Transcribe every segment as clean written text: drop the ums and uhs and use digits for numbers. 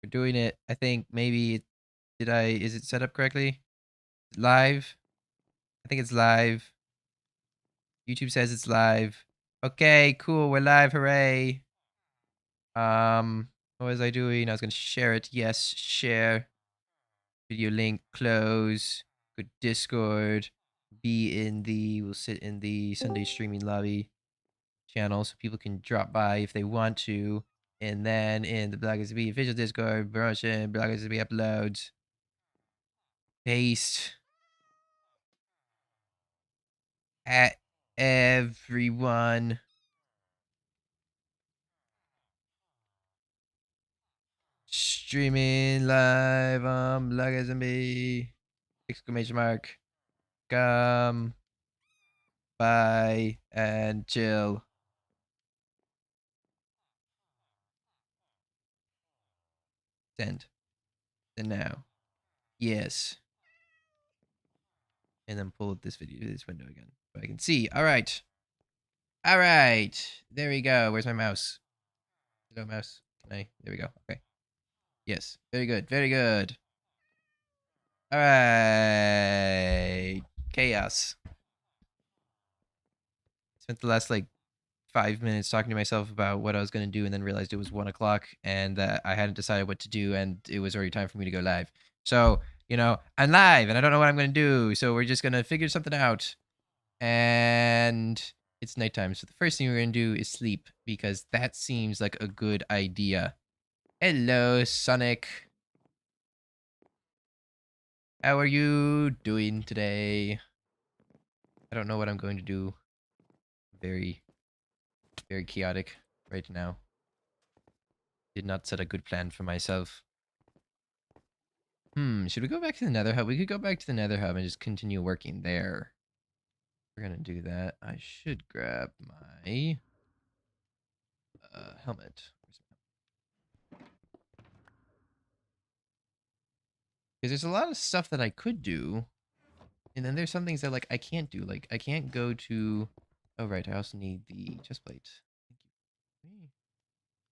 We're doing it. I think maybe is it set up correctly? Live? I think it's live. YouTube says it's live. Okay, cool. We're live. Hooray. What was I doing? I was going to share it. Yes, share. Video link, close. Good Discord. We'll sit in the Sunday streaming lobby channel so people can drop by if they want to. And then in the BlockSMP official Discord, version, BlockSMP uploads. Paste. At everyone. Streaming live on BlockSMP. Exclamation mark. Come by and chill. Send. Send now. Yes. And then pull up this window again so I can see. All right. All right. There we go. Where's my mouse? Hello, mouse. There we go. Okay. Yes. Very good. Very good. All right. Chaos. Spent the last like 5 minutes talking to myself about what I was going to do and then realized it was 1 o'clock and that I hadn't decided what to do and it was already time for me to go live. So, I'm live and I don't know what I'm going to do. So we're just going to figure something out. And it's nighttime. So the first thing we're going to do is sleep because that seems like a good idea. Hello, Sonic. How are you doing today? I don't know what I'm going to do. Very, very chaotic right now. Did not set a good plan for myself. Should we go back to the Nether Hub? We could go back to the Nether Hub and just continue working there. We're gonna do that. I should grab my helmet. Because there's a lot of stuff that I could do. And then there's some things that like I can't do. Like I can't go to oh right, I also need the chest plate. Thank you.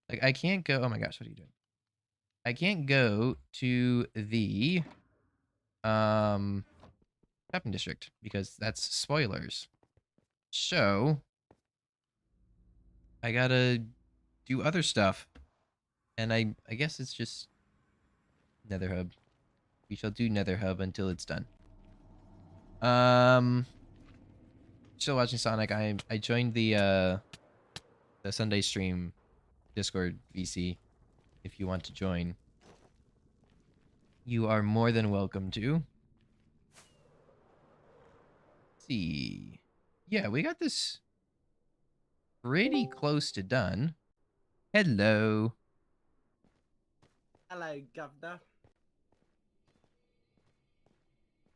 Like I can't go. Oh my gosh, what are you doing? I can't go to the shopping district because that's spoilers. So I gotta do other stuff. And I guess it's just Nether Hub. We shall do Nether Hub until it's done. Still watching Sonic. I joined the Sunday stream Discord VC. If you want to join, you are more than welcome to. Let's see. Yeah, we got this pretty close to done. Hello. Hello, Governor.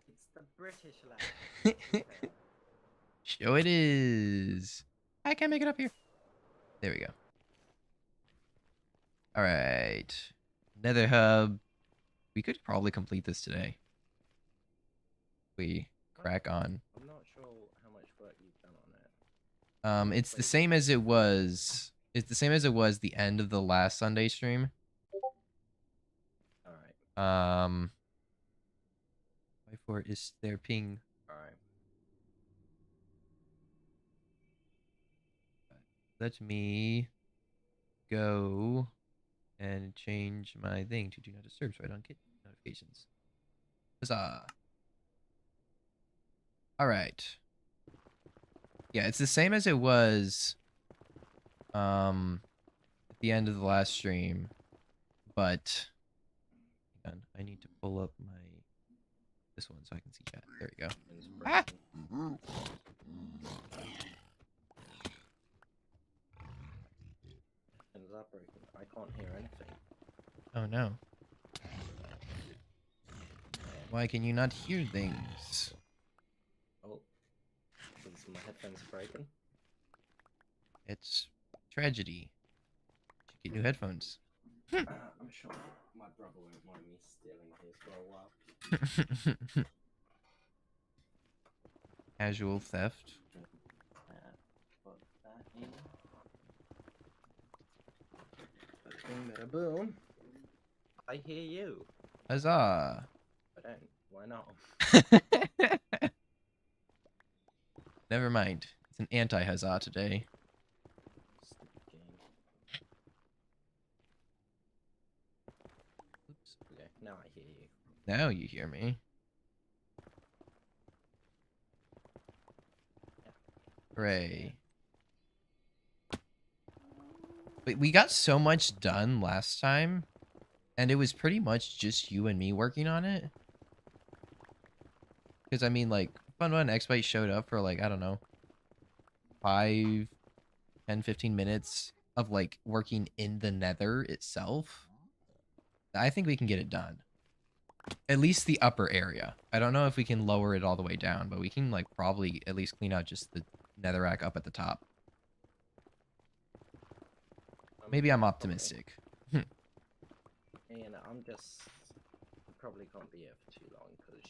It's the British lad. Show it is. I can't make it up here. There we go. All right. Nether Hub. We could probably complete this today. We crack on. I'm not sure how much work you've done on it. It's the same as it was. It's the same as it was the end of the last Sunday stream. All right. Why for is their ping? All right. Let me go and change my thing to do not disturb so I don't get notifications. Huzzah. All right. Yeah, it's the same as it was at the end of the last stream, but hang on, I need to pull up this one so I can see chat. There we go. Ah! I can't hear anything. Oh no. Why can you not hear things? Oh, because my headphones are broken. It's tragedy. Should get new headphones. I'm sure my brother won't mind me stealing his for a while. Casual theft. Put that in. Boom. I hear you. Huzzah! I don't. Why not? Never mind. It's an anti-huzzah today. Stupid game. Oops. Okay, now I hear you. Now you hear me. Yeah. Hooray. But we got so much done last time, and it was pretty much just you and me working on it. Because, I mean, like, Fun One X-Byte showed up for, like, I don't know, 5, 10, 15 minutes of, like, working in the nether itself. I think we can get it done. At least the upper area. I don't know if we can lower it all the way down, but we can, like, probably at least clean out just the netherrack up at the top. Maybe I'm optimistic. And I'm just probably can't be here for too long because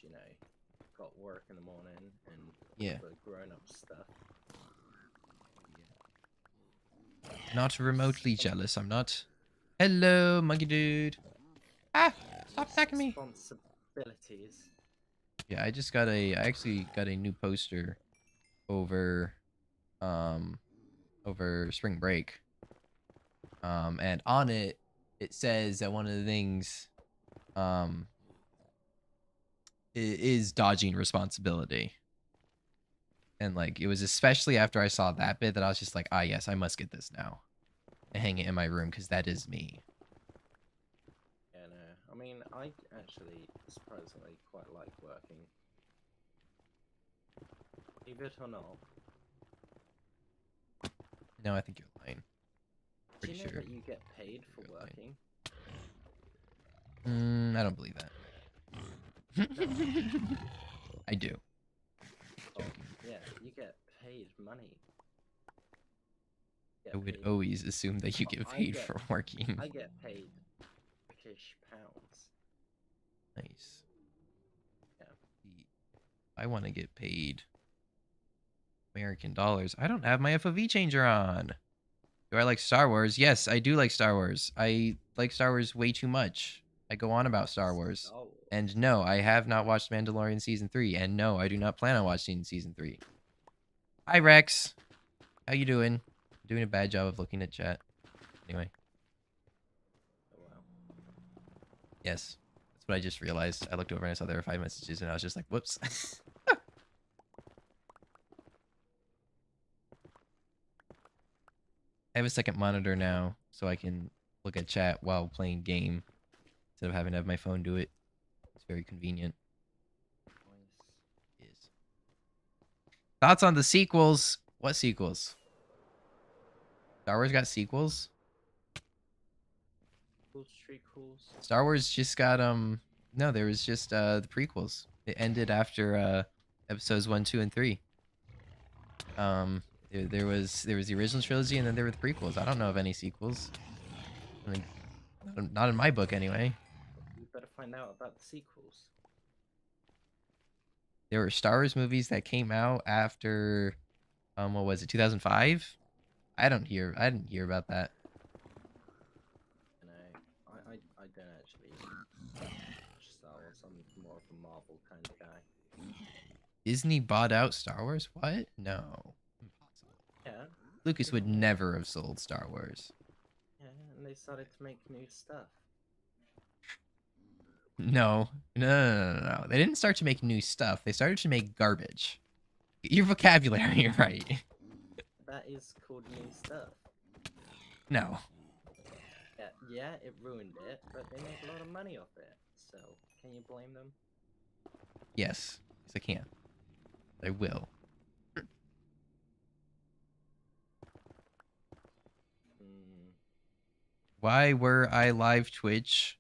got work in the morning and Yeah. the grown-up stuff. Not remotely jealous, I'm not. Hello, monkey dude. Ah, stop attacking me. Responsibilities. Yeah, I actually got a new poster over, over spring break. And on it, it says that one of the things, is dodging responsibility. And, like, it was especially after I saw that bit that I was just like, ah, yes, I must get this now. And hang it in my room, because that is me. Yeah, no. I mean, I actually surprisingly quite like working. Believe it or not. No, I think you're lying. Do you Pretty know sure. that you get paid for You're lying. working? I don't believe that. I do. Oh, yeah, you get paid money. I would always assume that you get paid for working. I get paid British pounds. Nice. Yeah. I want to get paid American dollars. I don't have my FOV changer on. Do I like Star Wars? Yes, I do like Star Wars. I like Star Wars way too much. I go on about Star Wars. And no, I have not watched Mandalorian Season 3. And no, I do not plan on watching Season 3. Hi, Rex. How you doing? Doing a bad job of looking at chat. Anyway. Oh, wow. Yes. That's what I just realized. I looked over and I saw there were 5 messages and I was just like, whoops. I have a second monitor now, so I can look at chat while playing game instead of having to have my phone do it. It's very convenient. Nice. Yes. Thoughts on the sequels? What sequels? Star Wars got sequels? Treacles. Star Wars just got no, there was just the prequels. It ended after episodes 1, 2, and 3. There was the original trilogy and then there were the prequels. I don't know of any sequels. I mean, not in my book anyway. You better find out about the sequels. There were Star Wars movies that came out after what was it, 2005? I didn't hear about that. You know, I don't actually watch Star Wars. I'm more of a Marvel kind of guy. Disney bought out Star Wars? What? No. Impossible. Yeah. Lucas would never have sold Star Wars. Yeah, and they started to make new stuff. No. No. They didn't start to make new stuff. They started to make garbage. Get your vocabulary right. That is called new stuff. No. Yeah, it ruined it, but they made a lot of money off it. So, can you blame them? Yes. Yes, I can. I will. Why were I live Twitch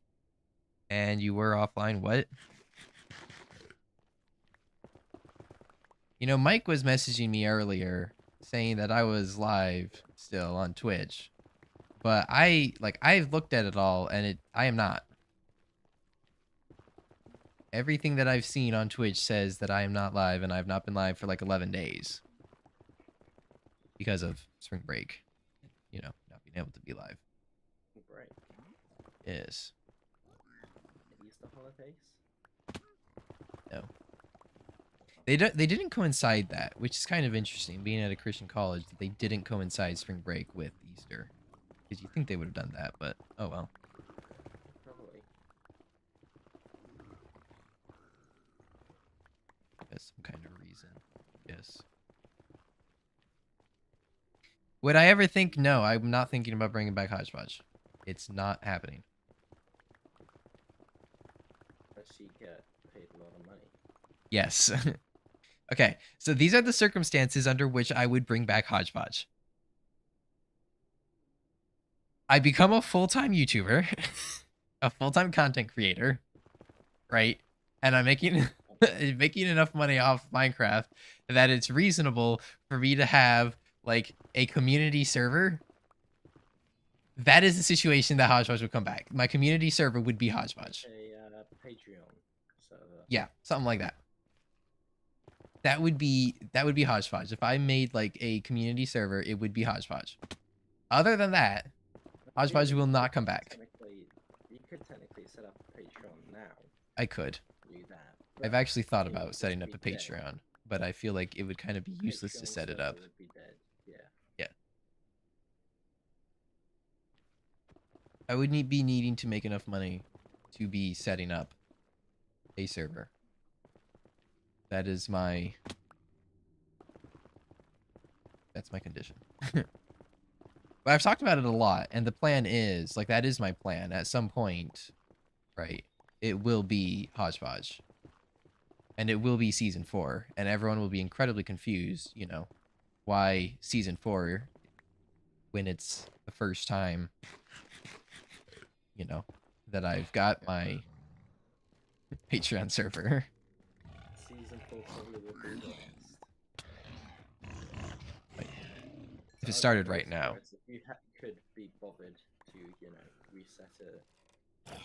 and you were offline? What? You know, Mike was messaging me earlier saying that I was live still on Twitch. But I've looked at it all and I am not. Everything that I've seen on Twitch says that I am not live and I've not been live for like 11 days. Because of spring break. You know, not being able to be live. Break. Yes. holidays? No. They didn't coincide that, which is kind of interesting, being at a Christian college, that they didn't coincide spring break with Easter. Because you think they would have done that, but oh well. Probably. There's some kind of reason. Yes. Would I ever think? No, I'm not thinking about bringing back Hodgepodge. It's not happening. Unless you get paid a lot of money. Yes. Okay, so these are the circumstances under which I would bring back Hodgepodge. I become a full-time YouTuber, a full-time content creator, right? And I'm making making enough money off Minecraft that it's reasonable for me to have like a community server. That is the situation that Hodgepodge would come back. My community server would be Hodgepodge. A Patreon server. Yeah, something like that. That would be Hodgepodge. If I made like a community server, it would be Hodgepodge. Other than that, Hodgepodge will not come back. You could technically set up a Patreon now. I could. Do that. I've actually thought about setting up a Patreon, but I feel like it would kind of be useless to set it up. Would be dead. Yeah. Yeah. I would be needing to make enough money to be setting up a server. That is my... That's my condition. But I've talked about it a lot, and the plan is, like, that is my plan. At some point, right, it will be Hodgepodge. And it will be Season 4, and everyone will be incredibly confused, you know, why Season 4, when it's the first time, you know, that I've got my Patreon server. Season 4 probably would be the last. If it started right now. If you could be bothered to, you know, reset it,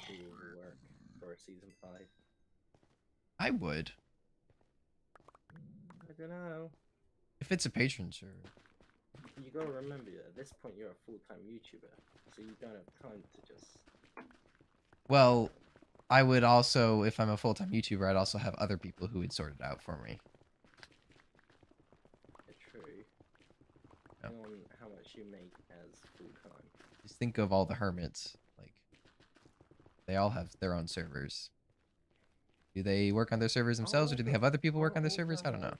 do the work for a Season 5. I would. I don't know. If it's a patron server. You gotta remember, at this point you're a full-time YouTuber, so you don't have time to just... Well, I would also, if I'm a full-time YouTuber, I'd also have other people who would sort it out for me. True. No. On how much you make as full-time. Just think of all the hermits. Like, they all have their own servers. Do they work on their servers themselves, or do they have other people work on their servers? I don't know.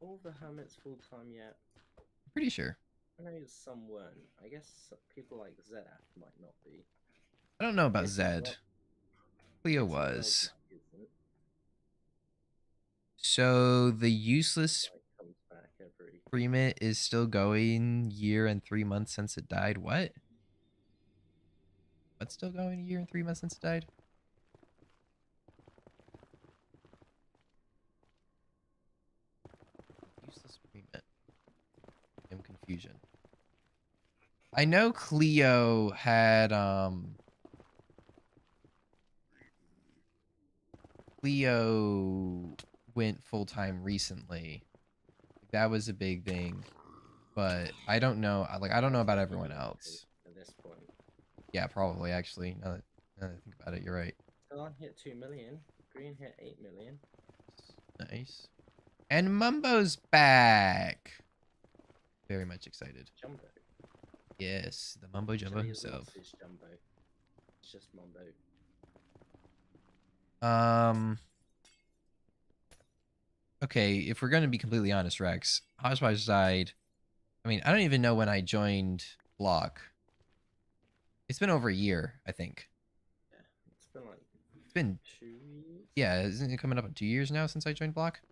All the hermits full-time yet? I'm pretty sure. I know some weren't. I guess people like Zedaf might not be. I don't know about Zed. Cleo was. So the useless agreement is still going year and 3 months since it died. What? What's still going a year and 3 months since it died? Useless agreement. I'm confusion. I know Cleo had Cleo went full-time recently. That was a big thing. But I don't know. Like, I don't know about everyone else. At this point. Yeah, probably, actually. Now that I think about it, you're right. Salon hit 2 million. Green hit 8 million. Nice. And Mumbo's back. Very much excited. Jumbo. Yes, the Mumbo Jumbo himself. It's Jumbo. It's just Mumbo. Okay, if we're going to be completely honest, Rex, Hodgepodge died. I mean, I don't even know when I joined Block. It's been over a year, I think. Yeah, it's been like... It's been 2 years? Yeah, isn't it coming up on 2 years now since I joined Block?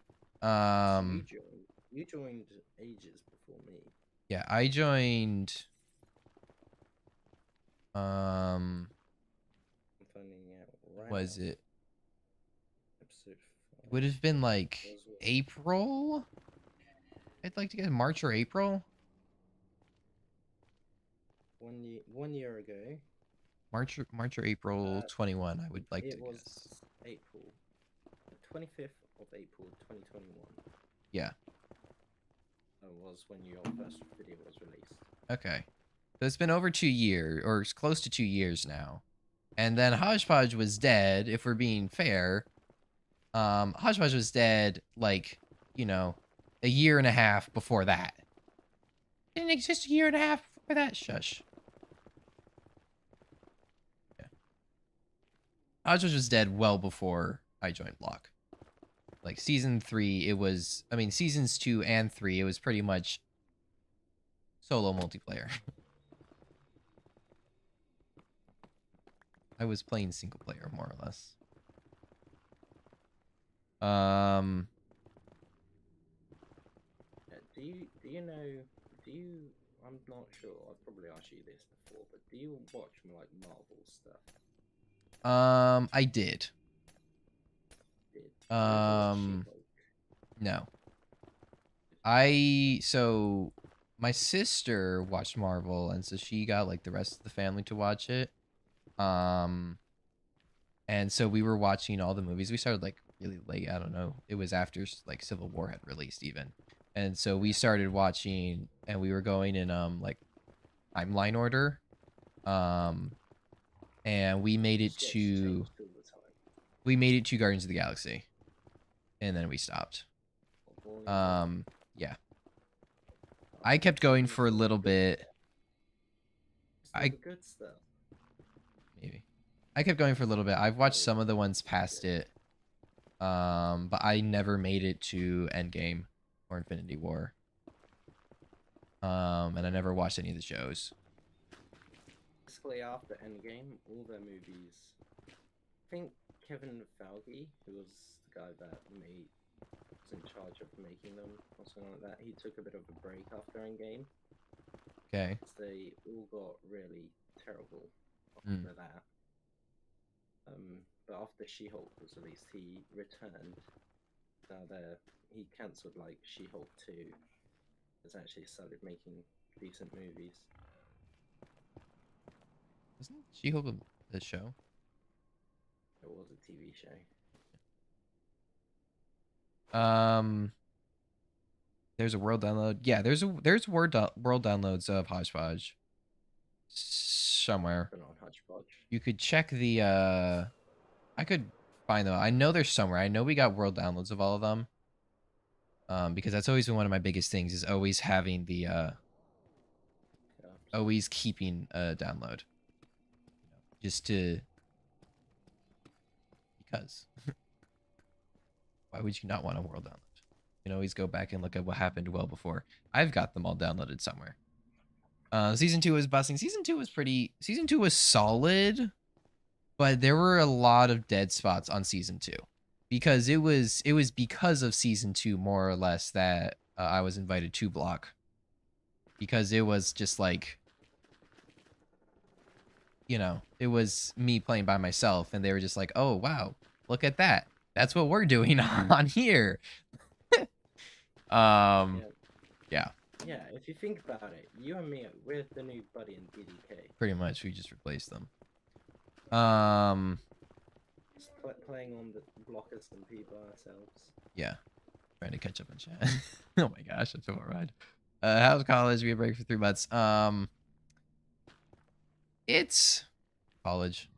You joined ages before me. Yeah, I joined... I'm finding out right was now. it? Episode 5. It would have been like April? I'd like to get March or April. 1 year ago. March or April 21, I would like to It was guess. April. The 25th of April 2021. Yeah. That was when your first video was released. Okay. So it's been over 2 years, or it's close to 2 years now. And then Hodgepodge was dead, if we're being fair. Hodgepodge was dead, like, you know, a year and a half before that. Didn't exist a year and a half before that. Shush. Yeah. Hodgepodge was dead well before I joined Block. Like, season 3, it was... I mean, seasons 2 and 3, it was pretty much solo multiplayer. I was playing single player, more or less. Yeah, do you know do you I'm not sure, I've probably asked you this before, but do you watch like Marvel stuff? I did. Did you ever watch She-Hulk? No. So my sister watched Marvel, and so she got like the rest of the family to watch it. And so we were watching all the movies. We started like really late. I don't know. It was after like Civil War had released even. And so we started watching, and we were going in like timeline order. And we made it Just gets to changed all the time. Guardians of the Galaxy, and then we stopped. Yeah. I kept going for a little bit. The good stuff. Maybe. I kept going for a little bit. I've watched some of the ones past it. But I never made it to Endgame or Infinity War. And I never watched any of the shows. Basically, after Endgame, all their movies. I think Kevin Feige, who was the guy that was in charge of making them or something like that, he took a bit of a break after Endgame. Okay. They all got really terrible after that. But after She-Hulk was released, he returned. Now he cancelled like She-Hulk 2. Has actually started making decent movies. Isn't She-Hulk the show? It was a TV show. There's a world download. Yeah, there's world downloads of Hodgepodge somewhere. On Hodgepodge. You could check the I could find them. I know they're somewhere. I know we got world downloads of all of them. Because that's always been one of my biggest things, is always having the always keeping a download. Just to, because why would you not want a world download? You can always go back and look at what happened well before. I've got them all downloaded somewhere. Season 2 was busting. Season 2 was solid, but there were a lot of dead spots on season 2. Because it was because of season 2 more or less that I was invited to Block. Because it was just like, you know, it was me playing by myself, and they were just like, oh wow, look at that. That's what we're doing on here. Yeah. Yeah, if you think about it, you and me, we're the new buddy in DDK. Pretty much, we just replaced them. Just playing on the BlockSMP by ourselves. Yeah. Trying to catch up on chat. Oh my gosh, that's so alright. How's college? We had a break for 3 months. It's college.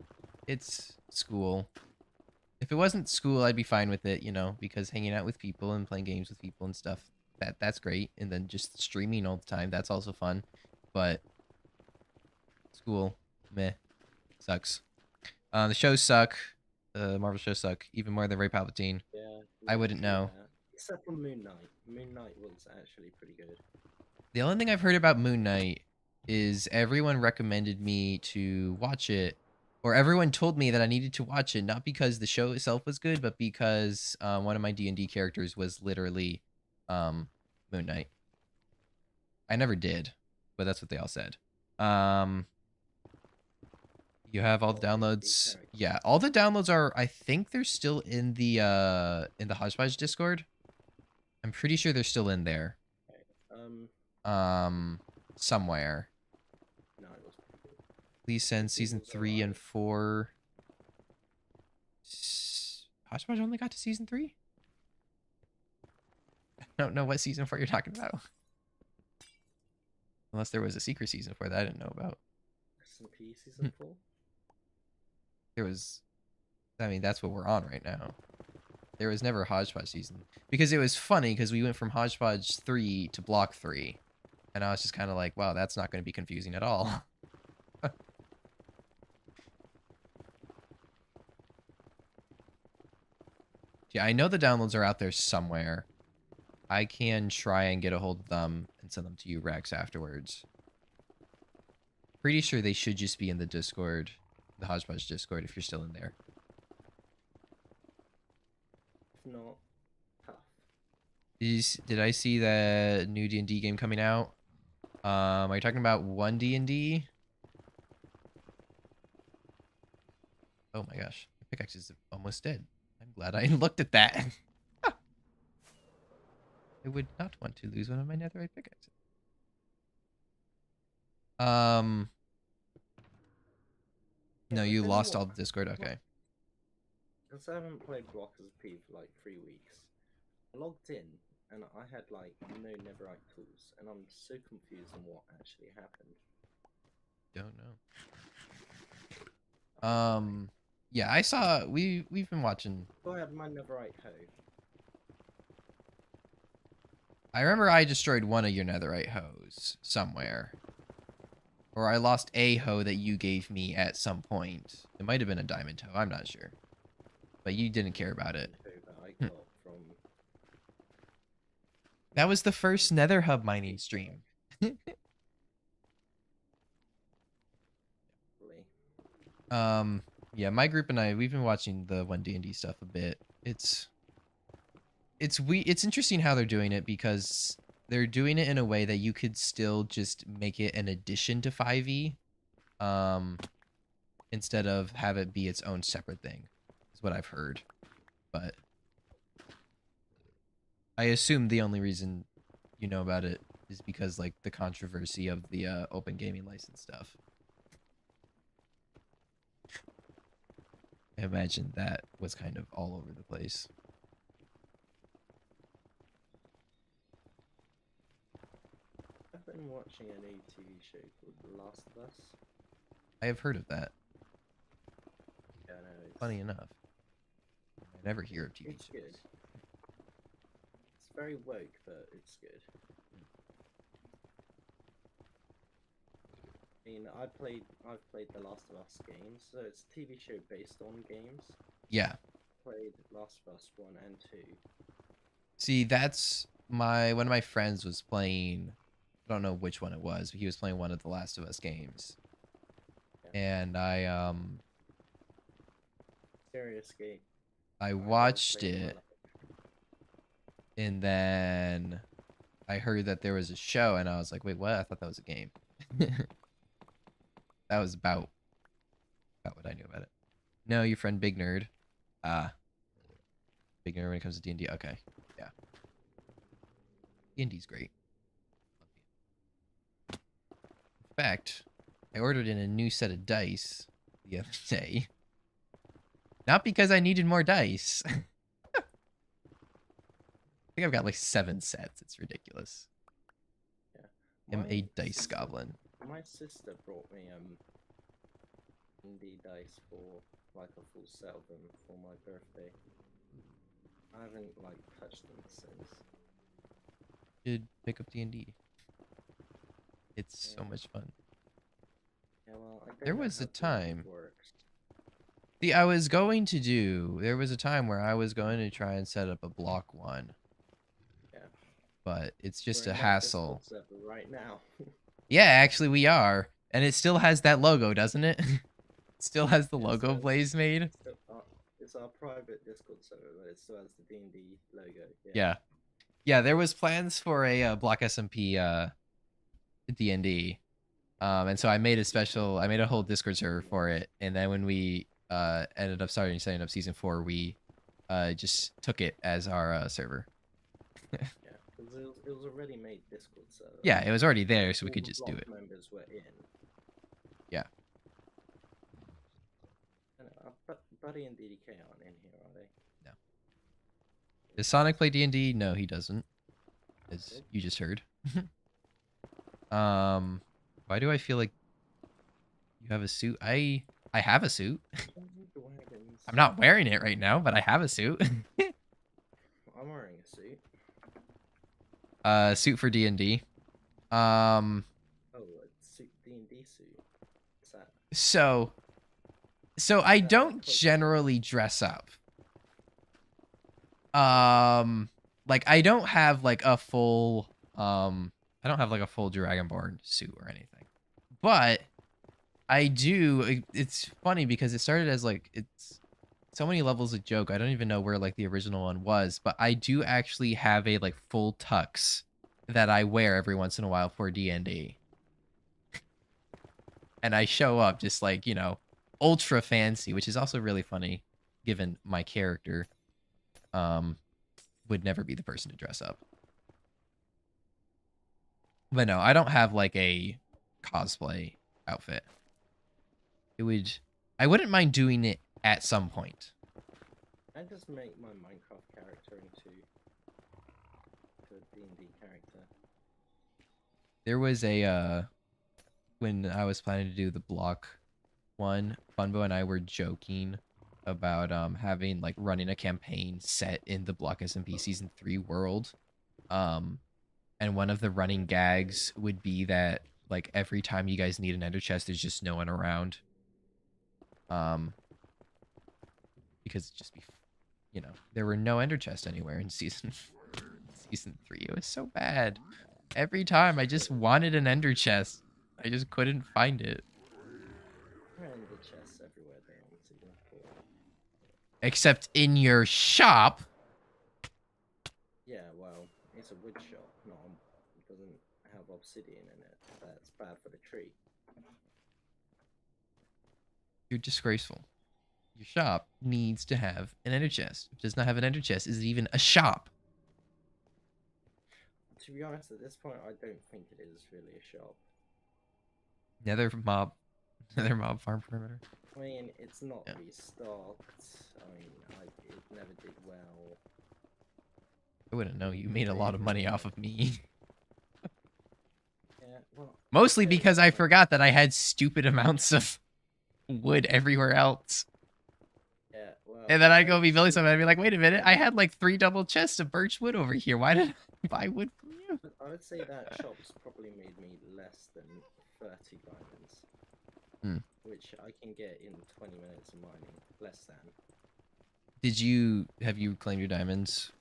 It's school. If it wasn't school, I'd be fine with it, you know, because hanging out with people and playing games with people and stuff, that's great. And then just streaming all the time, that's also fun. But school, meh, sucks. The shows suck. The Marvel shows suck even more than Ray Palpatine. Yeah. I wouldn't know. Except for Moon Knight. Moon Knight was actually pretty good. The only thing I've heard about Moon Knight is everyone recommended me to watch it, or everyone told me that I needed to watch it, not because the show itself was good, but because one of my D&D characters was literally Moon Knight. I never did, but that's what they all said. You have all the downloads. Yeah, all the downloads are, I think they're still in the Hodgepodge Discord. I'm pretty sure they're still in there. Somewhere. No, it was pretty good. Please send season 3 and 4. Hodgepodge only got to season 3? I don't know what season 4 you're talking about. Unless there was a secret season 4 that I didn't know about. SMP season 4? There was, I mean, that's what we're on right now. There was never a Hodgepodge season. Because it was funny, because we went from Hodgepodge 3 to Block 3. And I was just kind of like, wow, that's not going to be confusing at all. Yeah, I know the downloads are out there somewhere. I can try and get a hold of them and send them to you, Rex, afterwards. Pretty sure they should just be in the Discord, the Hodgepodge Discord, if you're still in there. If not, tough. Did I see that new D&D game coming out? Are you talking about one D&D? Oh my gosh, my pickaxe is almost dead. I'm glad I looked at that. I would not want to lose one of my netherite pickaxes. No, I you tell you lost all what, the Discord. Okay. because I haven't played BlockSMP for like 3 weeks. I logged in and I had like no netherite tools, and I'm so confused on what actually happened. Don't know. Yeah, I saw. We've been watching. So I had my netherite hoe. I remember I destroyed one of your netherite hoes somewhere. Or I lost a hoe that you gave me at some point. It might have been a diamond hoe, I'm not sure. But you didn't care about it. That I got from That was the first nether hub mining stream. Yeah, my group and I, we've been watching the 1D&D stuff a bit. It's interesting how they're doing it, because they're doing it in a way that you could still just make it an addition to 5e, instead of have it be its own separate thing, is what I've heard. But I assume the only reason you know about it is because, like, the controversy of the open gaming license stuff. I imagine that was kind of all over the place. I've been watching a new TV show called The Last of Us. I have heard of that. Yeah, I know, Funny enough. I never hear of TV it's shows. good. It's very woke, but it's good. I mean, I've played the Last of Us games, so it's a TV show based on games. Yeah. Played Last of Us 1 and 2. See, that's one of my friends was playing, I don't know which one it was, but he was playing one of the Last of Us games. Yeah. And I Serious game. I watched it, and then I heard that there was a show, and I was like, wait, what? I thought that was a game. That was about what I knew about it. No, your friend Big Nerd. Big Nerd when it comes to D&D. Okay, yeah. D&D's great. In fact, I ordered in a new set of dice the other day. Not because I needed more dice. I think I've got like 7 sets. It's ridiculous. Yeah. I'm a dice goblin. My sister brought me D dice for like a full set of them for my birthday. I haven't like touched them since. Should pick up D&D. It's so much fun. Yeah, well, There was a time. Works. There was a time where I was going to try and set up a block one. Yeah. But it's just We're a in my hassle. Discord server right now. Yeah, actually we are. And it still has that logo, doesn't it? It still has the logo Blaze made. It's our private Discord server, but it still has the D&D logo. Yeah. Yeah, there was plans for a BlockSMP D&D. And so I made a whole Discord server for it. And then when we ended up setting up season 4, we just took it as our server. Yeah, because it was already made Discord server. Yeah, it was already there, so we could just do it. Members were in. Yeah. Buddy and DDK aren't in here, are they? No. Does Sonic play D&D? No, he doesn't. As you just heard. Why do I feel like you have a suit? I have a suit. I'm not wearing it right now, but I have a suit. I'm wearing a suit. Suit for D&D. Um, Oh, a suit, D&D suit. What's that? so I don't generally dress up. Like I don't have like a full I don't have like a full Dragonborn suit or anything. But I do. It's funny because it started as like it's so many levels of joke. I don't even know where like the original one was, but I do actually have a like full tux that I wear every once in a while for D&D. And I show up just like, you know, ultra fancy, which is also really funny given my character would never be the person to dress up. But no, I don't have like a cosplay outfit. I wouldn't mind doing it at some point. I just make my Minecraft character into a D&D character. There was a when I was planning to do the block one, Funbo and I were joking about having like running a campaign set in the BlockSMP season 3 world. And one of the running gags would be that like every time you guys need an ender chest, there's just no one around. Because it just be, you know, there were no ender chests anywhere in season 3. It was so bad. Every time I just wanted an ender chest, I just couldn't find it. There are ender chests everywhere though on season 4. Except in your shop. Yeah, well, it's a wood shop, it doesn't have obsidian in it. That's bad for the tree. You're disgraceful. Your shop needs to have an ender chest. If it does not have an ender chest, is it even a shop? To be honest, at this point, I don't think it is really a shop. Nether mob farm perimeter. I mean, it's not Yeah. restocked. I mean, it never did well. I wouldn't know. You made a lot of money off of me. Yeah, well, Mostly because I forgot that I had stupid amounts of wood everywhere else. Yeah, well, And then I'd go be building something and I'd be like, wait a minute, I had like 3 double chests of birch wood over here. Why did I buy wood from you? I would say that shop's probably made me less than 30 diamonds. Hmm. Which I can get in 20 minutes of mining. Less than. Have you claimed your diamonds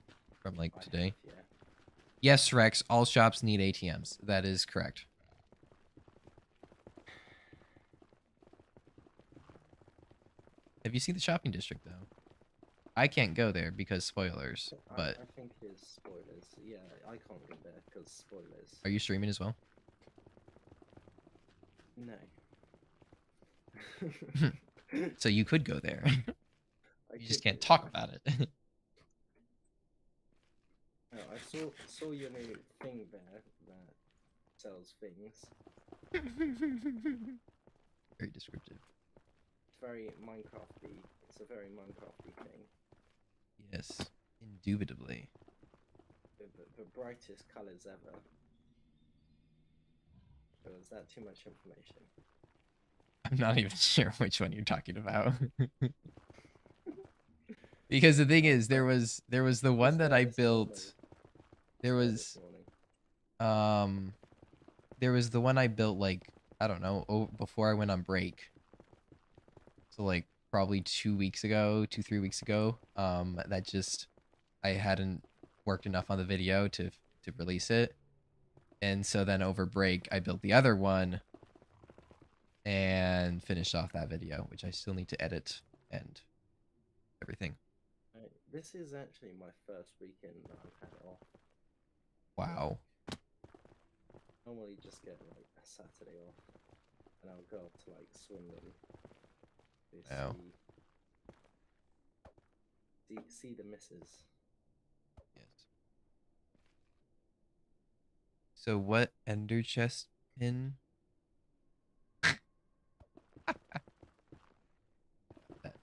from like today? Yeah. Yes, Rex, all shops need ATMs. That is correct. Have you seen the shopping district though? I can't go there because spoilers, but I think it is spoilers. Yeah, I can't go there because spoilers. are you streaming as well? No. So you could go there. You just can't go talk there. about it. Oh, I saw your new thing there that sells things. Very descriptive. It's very Minecrafty. It's a very Minecrafty thing. Yes, indubitably. The brightest colours ever. Or is that too much information? I'm not even sure which one you're talking about. Because the thing is, there was the one that I built. There was the one I built like, I don't know, before I went on break. So like probably 2 weeks ago, 3 weeks ago. That just I hadn't worked enough on the video to release it. And so then over break I built the other one and finished off that video, which I still need to edit and everything. This is actually my first weekend that I've had off. Wow. Normally just get like a Saturday off, and I'll go up to like Swindon to Wow. see the missus. Yes. So what ender chest pin?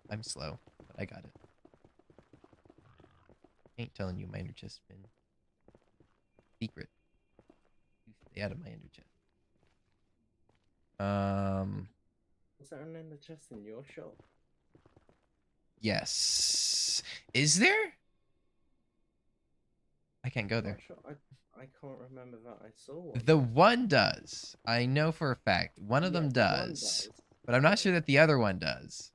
I'm slow, but I got it. Ain't telling you my ender chest pin. Secret. You stay out of my ender chest. Was there an ender chest in your shop? Yes. Is there? I can't go I'm there. not sure. I can't remember that I saw one. The one does. I know for a fact. One of Yeah, them the one does. does. But I'm not Yeah. sure that the other one does.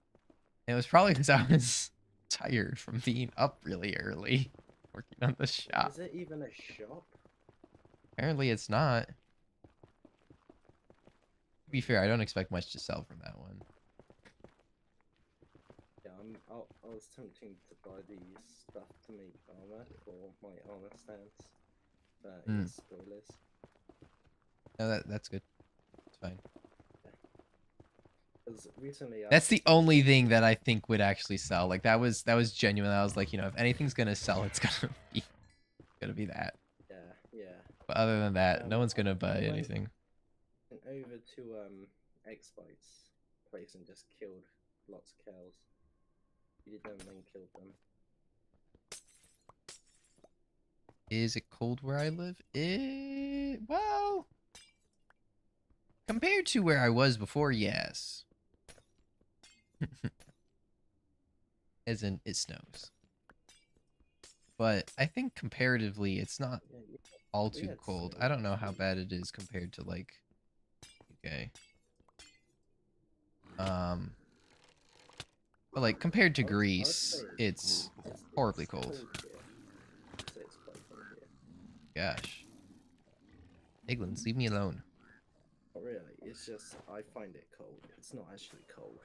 And it was probably because I was tired from being up really early working on the shop. Is it even a shop? Apparently it's not. To be fair, I don't expect much to sell from that one. Yeah, I was tempting to buy the stuff to make armor for my armor stance, but Hmm. it's spoilers. No, that's good. It's fine. Because recently That's the I was only thing watching. that I think would actually sell. Like that was genuine. I was like, if anything's gonna sell, it's gonna be that. Yeah, yeah. But other than that, no one's gonna I buy went anything. over to X-Bite's place and just killed lots of cows. Feeded them and killed them. Is it cold where I live? Well, compared to where I was before, yes. As in, it snows. But I think comparatively, it's not Yeah, all we too had cold. snow I don't know last how week. bad it is compared to like UK. But like compared to I would say Greece, it's horribly it's cold. cold here. I'd say it's quite cold here. Gosh. England, leave me alone. Not really. It's just I find it cold. It's not actually cold.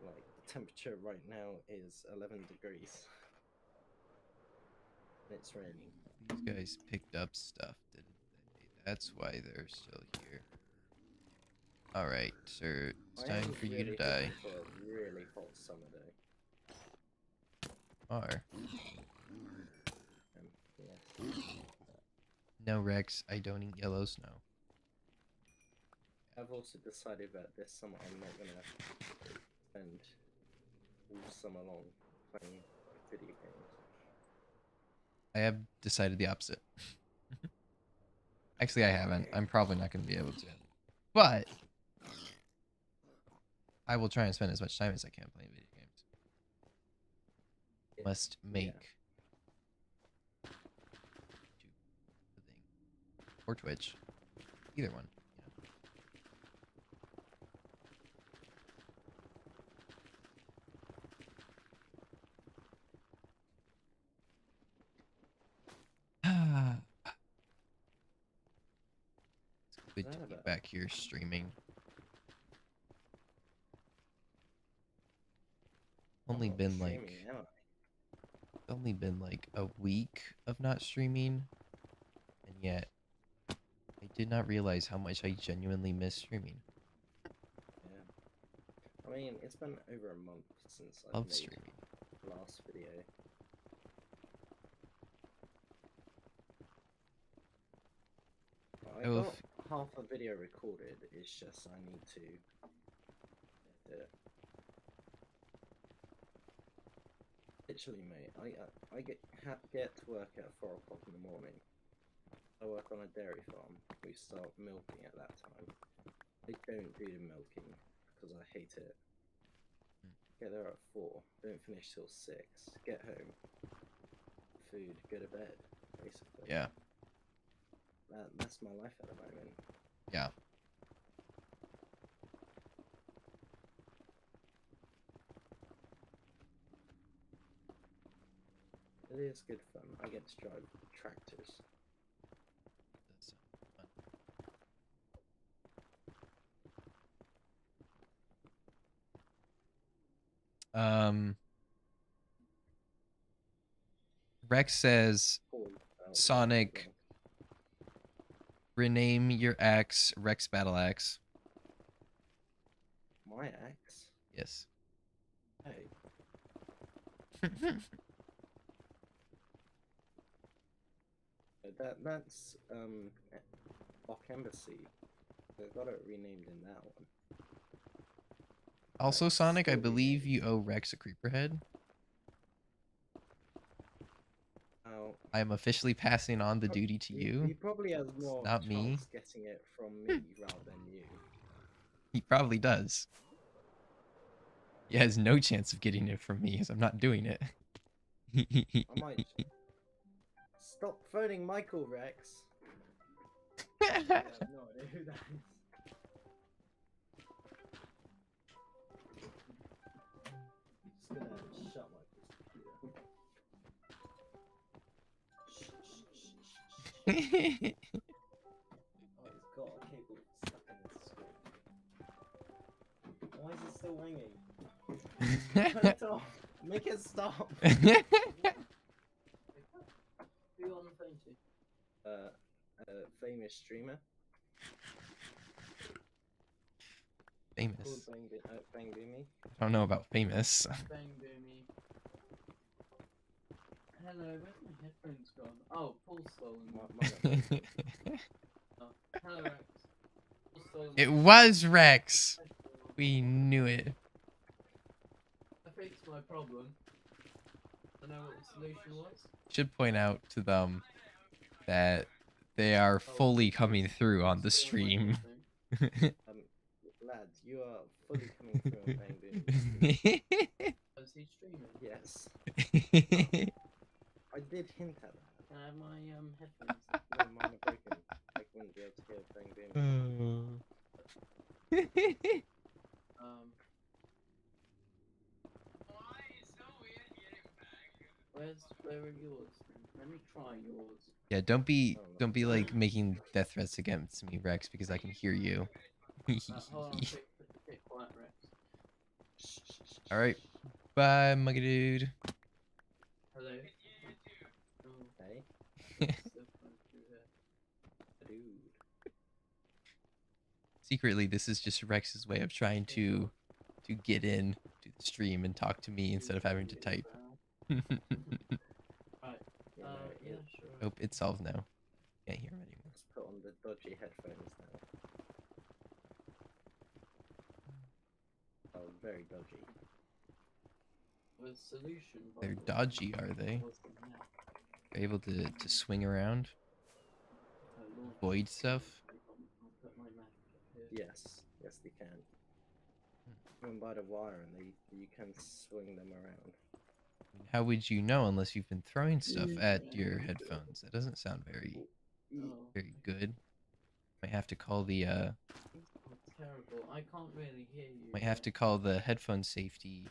Like the temperature right now is 11 degrees. It's raining. These guys picked up stuff, didn't they? That's why they're still here. Alright, sir. It's I time am for you to really die. hoping for a really hot summer day. Are. Yes. No, Rex, I don't eat yellow snow. I've also decided that this summer I'm not gonna spend all summer long playing video games. I have decided the opposite. Actually, I haven't. I'm probably not going to be able to. But I will try and spend as much time as I can playing video games. Must make the thing. Or Twitch. Either one. Yeah. It's good to be back here streaming. Only been like a week of not streaming, and yet I did not realize how much I genuinely miss streaming. Yeah. I mean, it's been over a month since I Love made streaming. the last video. I got half a video recorded, it's just I need to edit it. Literally, mate, I get to work at 4 o'clock in the morning. I work on a dairy farm. We start milking at that time. I don't do the milking because I hate it. Get there at 4, don't finish till 6, get home, food, go to bed, basically. Yeah. That's my life at the moment. Yeah. It is good fun. I get to drive tractors. That's fun. Rex says, Sonic, rename your axe Rex Battle Axe. My axe? Yes. Hey. That's Block Embassy. They've got it renamed in that one. Also, Sonic, I believe you owe Rex a creeper head. Oh, I am officially passing on the duty to you. He probably has more not chance me. getting it from me rather than you. He probably does. He has no chance of getting it from me because I'm not doing it. I might. Stop phoning Michael, Rex. I have no idea who that is. I'm just gonna shut my computer. Oh, he's got a cable stuck in his screen. Why is it still ringing? Turn it off. Make it stop. Who you on the phone to? A famous streamer called Famous. Bangboomme. I don't know about famous. Bangboomme. Hello, where's my headphones gone? Oh, Paul's stolen them. Oh, hello, Rex. Paul's stolen It my was Rex. headphones. We knew it. I fixed my problem. I know what the solution was. Should point out to them that they are fully coming through on the stream. Lads, you are fully coming through on Bangboomme. Was he streaming? Yes, I did hint at that. Can I have my headphones? No, mine are broken. I wouldn't be able to hear Bangboomme. Where are yours? Let me try yours. Yeah, don't be like making death threats against me, Rex, because I can hear you. Hold on, quick, quiet, Rex. All right, bye, muggy dude. Hello. Oh, Hey, still coming through here. dude. Secretly, this is just Rex's way of trying to get in to the stream and talk to me instead of having to type. Right. Yeah, Yeah, sure. Nope, it's solved now. Can't hear him anymore. let's put on the dodgy headphones now. Oh, very dodgy. The solution. They're dodgy, are they? They're able to swing around, avoid stuff. Yes, yes, they can. Even by the wire, and you can swing them around. How would you know unless you've been throwing stuff at your headphones? That doesn't sound very good. Might have to call the Oh, terrible. I can't really hear you. might have to call the headphone safety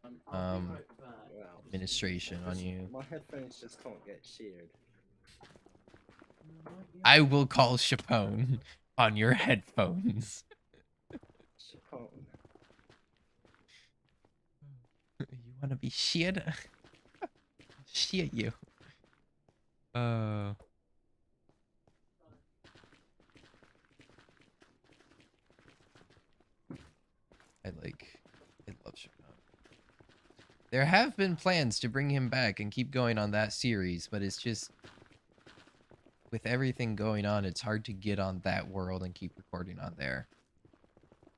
I'll be right back. Wow. administration on you. My headphones just can't get sheared. I will call Chapone on your headphones. Chapone. You wanna be sheared? Shear you. I love Chapone. There have been plans to bring him back and keep going on that series, but it's just with everything going on, it's hard to get on that world and keep recording on there.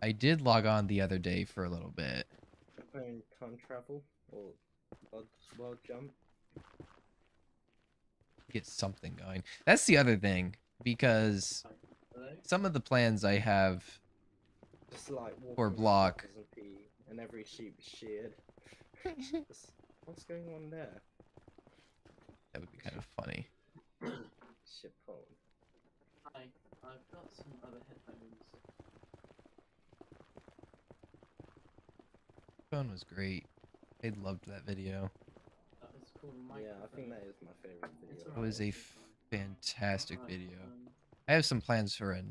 I did log on the other day for a little bit. Chapone time travel or world jump. Get something going. That's the other thing, because some of the plans I have Just like for walking Block. and every sheep is sheared. What's going on there? That would be kind of funny. Chapone. Hi, I've got some other headphones. Phone was great. I loved that video. That was called Yeah, I think microphone. that is my favorite video. It was a fantastic Right, video. I have some plans for a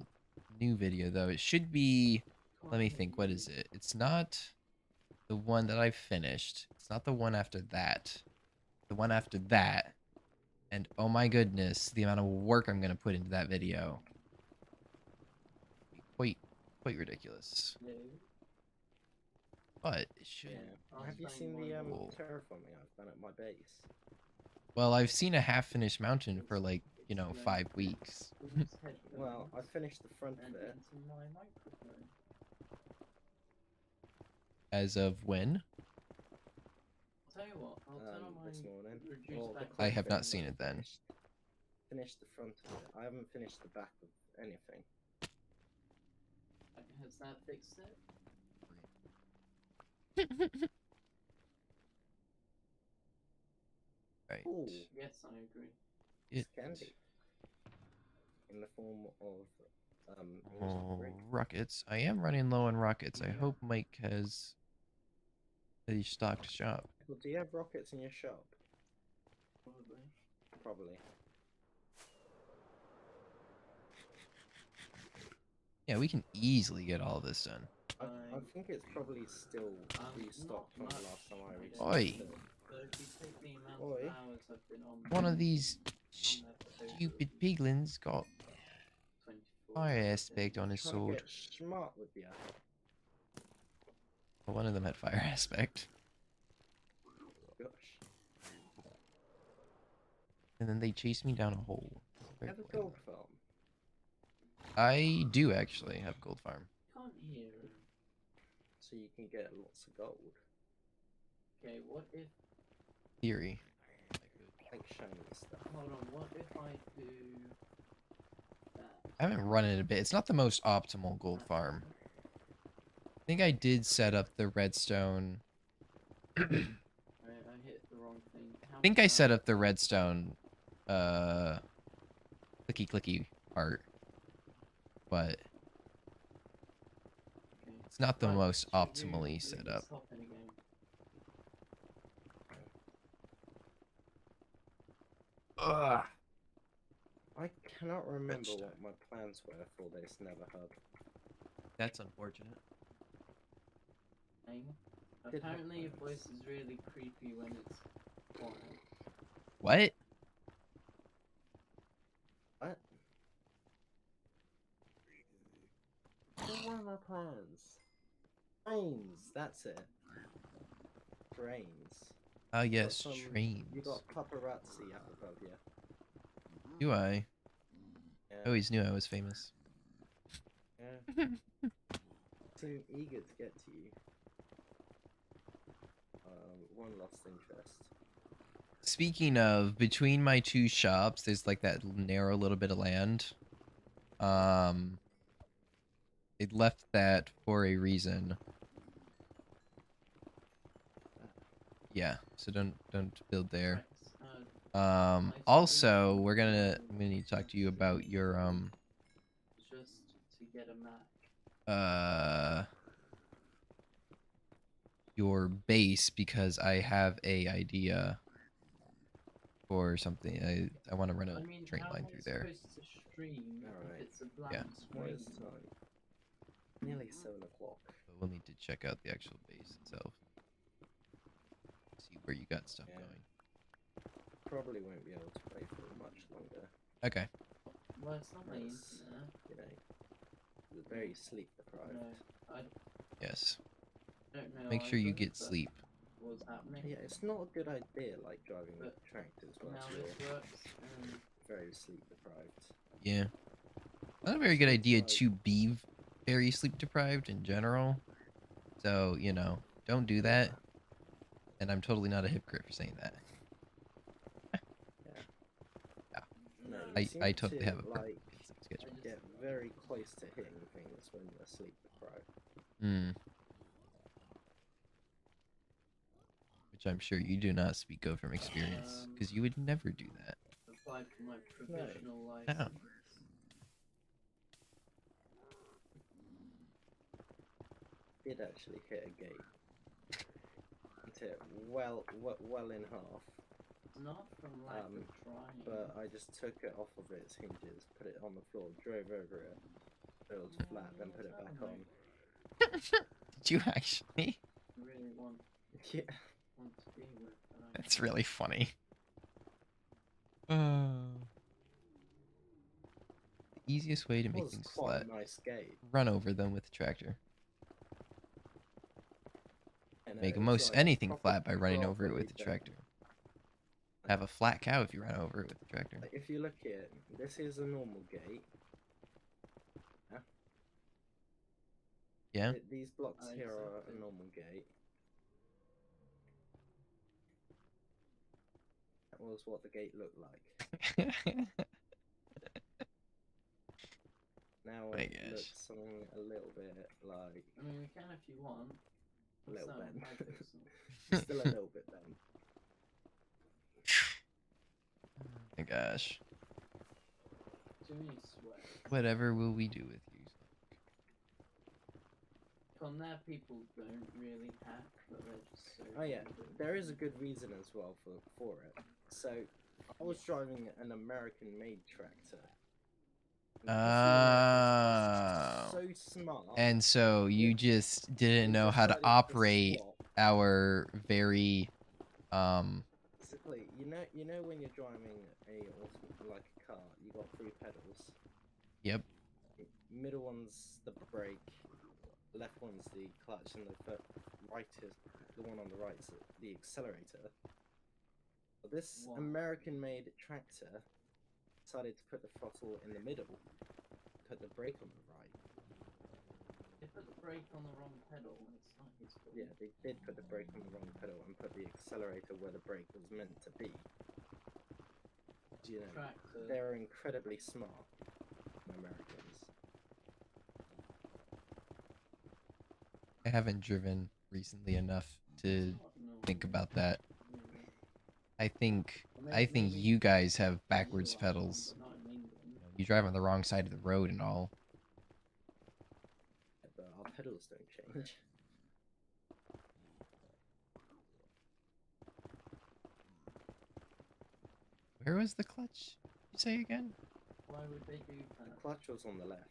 new video though. It should be, let me think, what is it? It's not the one that I finished. It's not the one after that. The one after that. And oh my goodness, the amount of work I'm gonna put into that video. Quite ridiculous. No. But it should. Yeah. Have you seen the terraforming I've done at my base? Well, I've seen a half-finished mountain for like, 5 weeks. Well, I finished the front of it. As of when? I'll tell you what, I'll turn on my this morning. reduced Well, back. I have not seen it then. Finished the front of it. I haven't finished the back of anything. Has that fixed it? Right. Ooh, Yes, I agree. it's It. candy in the form of music Oh, brick. rockets. I am running low on rockets. I Yeah. hope Mike has a stocked shop. Well, do you have rockets in your shop? Probably. Probably. Yeah, we can easily get all this done. I think it's probably still restocked from not the last time I much, reached Oi. it. But if you take the amount Oi. of hours I've been on, One of these on that potato stupid review, piglins got 24 fire hours, aspect on his Trying to sword. get smart with you. Well, one of them had fire aspect. Gosh. And then they chased me down a hole. You have a gold farm. I do actually have gold farm. Can't hear him. So you can get lots of gold. Okay, what if... Theory. Like shiny stuff. Hold on, what if I do that? I haven't run it a bit. It's not the most optimal gold farm. I think I did set up the redstone. I hit the wrong thing. How I think I can set up the redstone clicky clicky part. But Okay. it's not the Right, most should we optimally set completely up. stop in a game? Ugh. I cannot remember Redstone. what my plans were for this Nether hub. That's unfortunate. Thing. Did have Apparently your plans. voice is really creepy when it's quiet. What? What? What were my plans? Brains, that's it. Brains. Oh You got yes, some- trains. You got paparazzi up above you. Do I? Yeah. I always knew I was famous. Yeah. Seem eager to get to you. One lost interest. Speaking of, between my two shops, there's like that narrow little bit of land. It left that for a reason. Yeah, so don't build there. Right, Also, I'm gonna need to talk to you about just to get a map. your base, because I have a idea for something. I want to run a I mean, train how line am I through there. supposed to stream Alright. if it's a blank Yeah. What screen? is time? Nearly 7 o'clock. But we'll need to check out the actual base itself. See where you got stuff Yeah. going. Probably won't be able to play for much longer. Okay. Well, it's not my Yes. internet. You know, we're very sleep deprived. No, I Yes. don't know. Make sure you either, get but sleep. What's happening? Yeah, it's not a good idea, like driving But tractors Now once this you're works. very sleep deprived. Yeah. Not a very good idea Like- to be very sleep deprived in general. So, you know, don't do that. And I'm totally not a hypocrite for saying that. No, you I seem totally to, have a like perfect schedule. get very close to hitting things when you're sleep deprived. Hmm. Which I'm sure you do not speak of from experience, because you would never do that. Applied for my provisional How? license. Did actually hit a gate. Hit it well in half. Not from lack of trying. But I just took it off of its hinges, put it on the floor, drove over it, so it was flat, then put it back on. Did you actually? Really want Yeah. to be with. That's really funny. The easiest way to It make was things quite flat. a nice gate. Run over them with the tractor. And, Make it was most like anything proper flat by running over it properly with the done. tractor. Have a flat cow if you run over it with the tractor. Like, if you look here, this is a normal gate. Yeah? These blocks I here are accept a it. normal gate. That was what the gate looked like. Now My it gosh. looks something a little bit like... I mean, we can if you want. A little So, bit. I think so. Still a little bit then. Oh my gosh. Jimmy swears. Whatever will we do with you? On there, people don't really hack, but they're just so. Oh yeah, good. there is a good reason as well for it. So, I was driving an American-made tractor. And because the Americans are Oh. so smart. And so you just didn't know how to decided operate swap. our very Basically, you know when you're driving like a car, you got 3 pedals. yep. Middle one's the brake, left one's the clutch, and right is the one on the right's the accelerator. But this Wow. American-made tractor decided to put the throttle in the middle, put the brake on the right. They put the brake on the wrong pedal. It's not his fault. Yeah, they did put the brake on the wrong pedal and put the accelerator where the brake was meant to be. You know, Tractor. they're incredibly smart, Americans. I haven't driven recently enough to think about that. I think you guys have backwards pedals. You drive on the wrong side of the road and all. But our pedals don't change. Where was the clutch? You say again? Why would they do The that? clutch was on the left.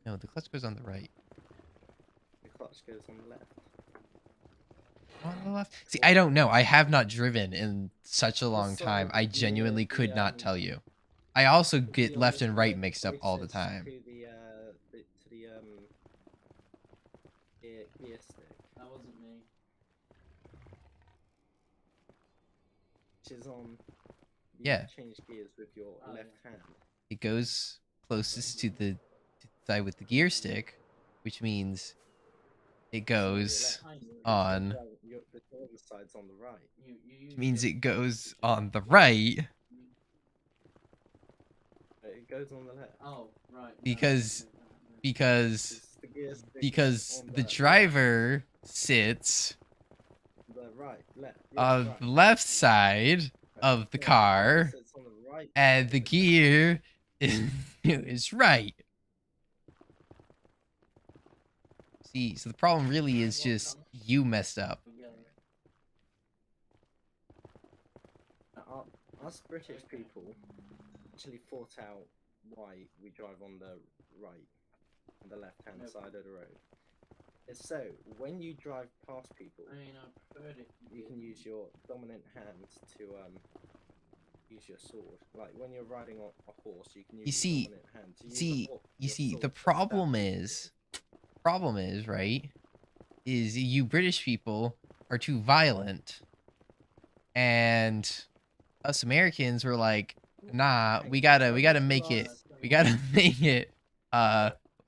No, the clutch goes on the right. The clutch goes on the left. On the left? See, I don't know. I have not driven in such a long So, time. I the, genuinely the, could not um, tell you. I also the get left and right mixed up all the choices time. To the gear stick, That wasn't me. which is on. You Yeah. change gears with your Oh, left yeah. hand. It goes closest to the side with the gear stick, which means it goes on. The driver's side's on the right. Which means it goes on the right It goes on the left. Oh, right. because because The gear stick because on the driver sits the left. on right. the left side of the Yeah, car, sits on the right and side the of car. gear is right. See, so the problem really is just you messed up. Us British people actually fought out why we drive on the right and the left-hand side of the road. It's so when you drive past people, I mean, I preferred it. you can use your dominant hand to use your sword. Like when you're riding on a horse, you can use your dominant hand to use You see, sword the to stab problem is, right, is you British people are too violent, and us Americans were like, nah, we gotta make it,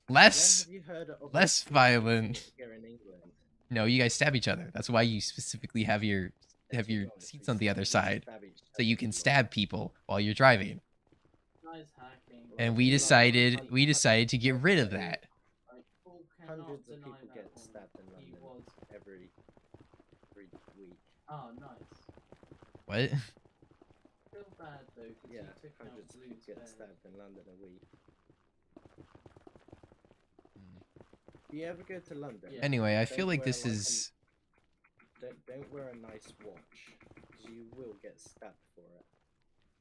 less When have you heard of less a violent. here in England? No, you guys stab each other. That's why you specifically have your Let's be honest, seats we on the other side, stab each so you other can a lot. stab people while you're driving. Nice hacking. And Like, we like, decided to get rid of that. Like, Paul cannot Hundreds of deny people that get one. stabbed in He London was. every week. Oh, nice. What? Feel bad though, because Yeah, he took out hundreds of Blue's people get bed. stabbed in London a week. Do you ever go to London? Yeah. Anyway, I feel Don't like wear, this like, is. Don't wear a nice watch, because you will get stabbed for it.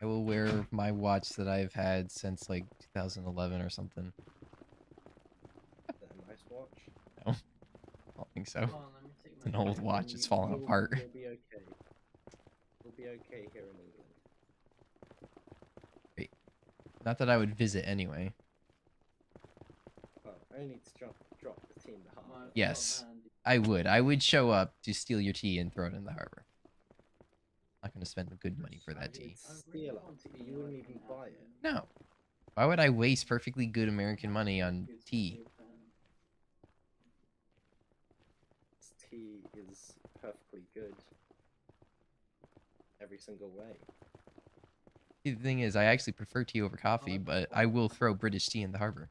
I will wear my watch that I've had since like 2011 or something. Is that a nice watch? No, I don't think so. Hold on, let me take It's an my old phone. watch. It's falling apart. You'll be okay. You'll be okay here in England. Not that I would visit anyway. Well, only to drop the tea in the harbour. My Yes. top hand. I would. I would show up to steal your tea and throw it in the harbor. Not gonna spend the good money for that tea. Steal it. You wouldn't even buy it. No. Why would I waste perfectly good American money on tea? This tea is perfectly good. Every single way. See, the thing is, I actually prefer tea over coffee, but I will throw British tea in the harbor.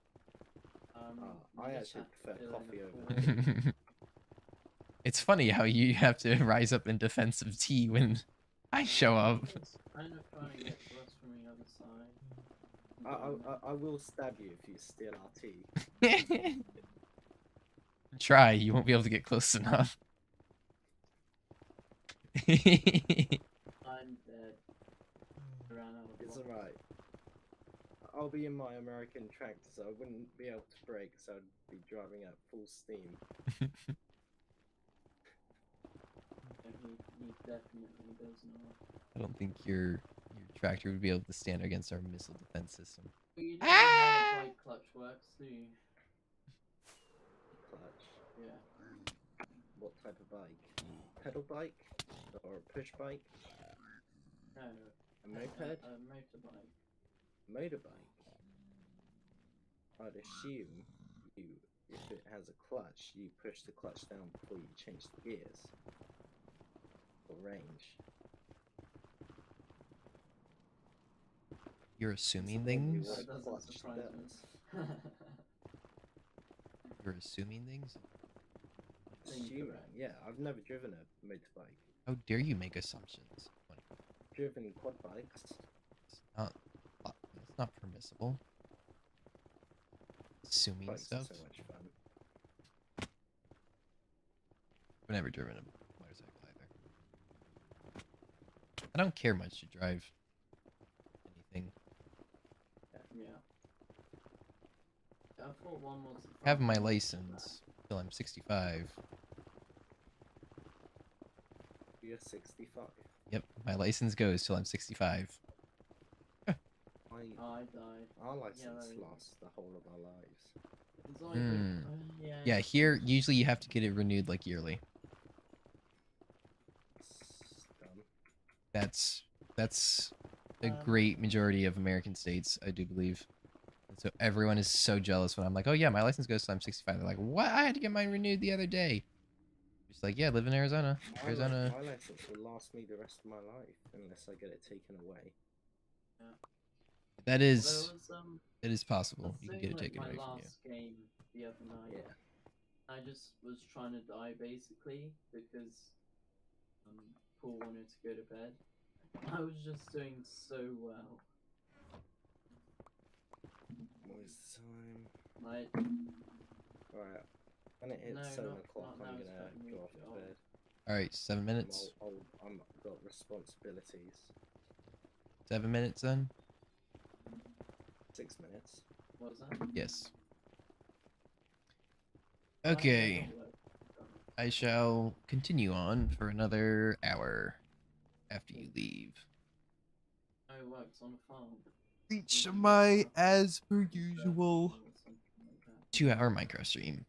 I actually prefer coffee over tea. tea. It's funny how you have to rise up in defense of T when I show up. It's kind of trying to get to us from the other side. I will stab you if you steal our tea. Try, you won't be able to get close enough. I'm dead. I ran out of It's blocks. alright. I'll be in my American tractor, so I wouldn't be able to brake, so I'd be driving at full steam. He definitely does not. I don't think your tractor would be able to stand against our missile defense system. Well, you don't know how a bike clutch works, do you? Clutch. Yeah. What type of bike? Pedal bike? Or a push bike? No. A moped? A motorbike. Motorbike? I'd assume if it has a clutch, you push the clutch down before you change the gears. For range. You're assuming Probably things? what That doesn't clutch surprise me. does. You're assuming things? Assuming, yeah, I've never driven a motorbike. How dare you make assumptions? Driven quad bikes. It's not permissible. Assuming Bikes stuff. are so much fun. I've never driven a motorcycle either. I don't care much to drive anything. Yeah. I thought one was. I have my license till I'm 65. You're 65. Yep, my license goes till I'm 65. I died. Our license Yeah, lasts the whole of our lives. It's only Yeah, here usually you have to get it renewed like yearly. It's dumb. That's a great majority of American states, I do believe. And so everyone is so jealous when I'm like, oh yeah, my license goes till I'm 65. They're like, what? I had to get mine renewed the other day. Just like, yeah, live in Arizona. My license will last me the rest of my life unless I get it taken away. Yeah. That There is, was, it is I possible. was You can doing, get it taken my away from you. last game the other night. Yeah. I just was trying to die basically because Paul wanted to go to bed. I was just doing so well. Waste time. Like, Alright. When it hits No, 7 not- o'clock, not I'm now, it's gonna starting to go move off to on. bed. All right, 7 minutes. I'm got responsibilities. 7 minutes then? 6 minutes. what was that? Yes. Okay. I shall continue on for another hour after you leave. I worked on a farm. Reach my, as per usual, 2-hour micro stream.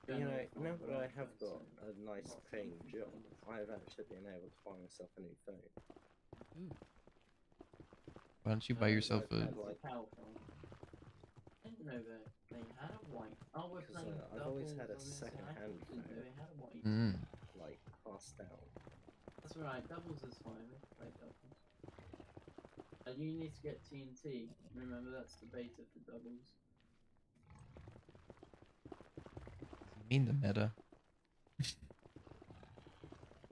You know, now that I have got a nice paying job, I have actually been able to buy myself a new phone. Why don't you buy yourself a... cow farm. I didn't know that they had a white. Oh, we're Because playing I've always doubles, had a I was gonna say, I second-hand didn't know phone. they had a white. Like, passed down. That's right, doubles is fine. We can play doubles. And you need to get TNT. Remember, that's the beta for doubles. You mean the meta?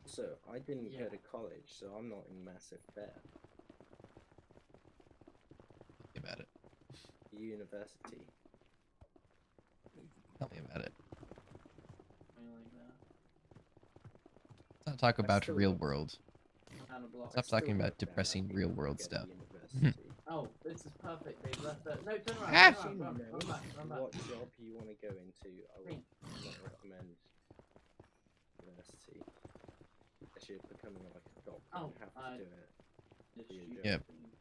So, I didn't Yeah. go to college, so I'm not in massive debt. Tell me about it. University. Tell me about it. Something like that. Let's not talk about still real got- world. And a block. Stop Still talking about worked out depressing how real people world get stuff. to university. Oh, this is perfect. They've left that. No, turn around. Ah! Turn around. Run back. Run back. What job you want to go into, I would Think. not recommend university. Unless you're becoming like a doctor, Oh, you have to I- do it. This Yeah. stupid Yep. thing.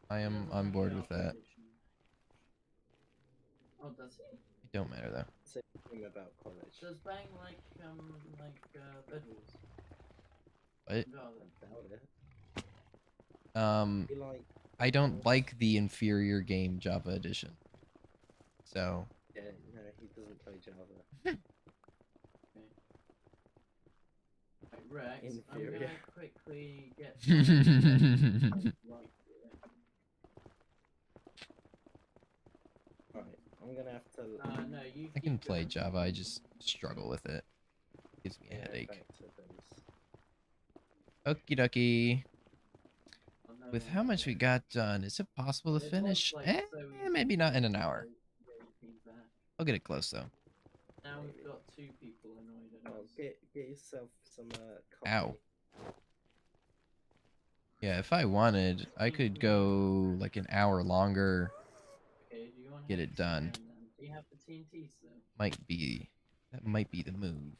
I am Doesn't on have board the with that. application. Oh, does he? It don't matter though. Say something about college. Does Bang like Bedwars? What? Java? I doubt it. You like? I don't like the inferior game Java edition. So, Yeah, no, he doesn't play Java. Right, Rex, I'm Inferior. gonna quickly get. Alright, I'm gonna have to. No, you. I can keep play going. Java, I just struggle with it. Gives me a headache. Back to those. Okie dokie. Oh, no, With how much we got done, is it possible to it was, finish? like, so easy Maybe not in an to hour. get your feedback. I'll get it close though. Now Maybe. we've got 2 people annoyed at Oh, us. get yourself some coffee. Ow. Yeah, if I wanted, I could go like an hour longer. Okay, do you want to Get have it some done. iron then? Do you have the TNTs though? That might be the move.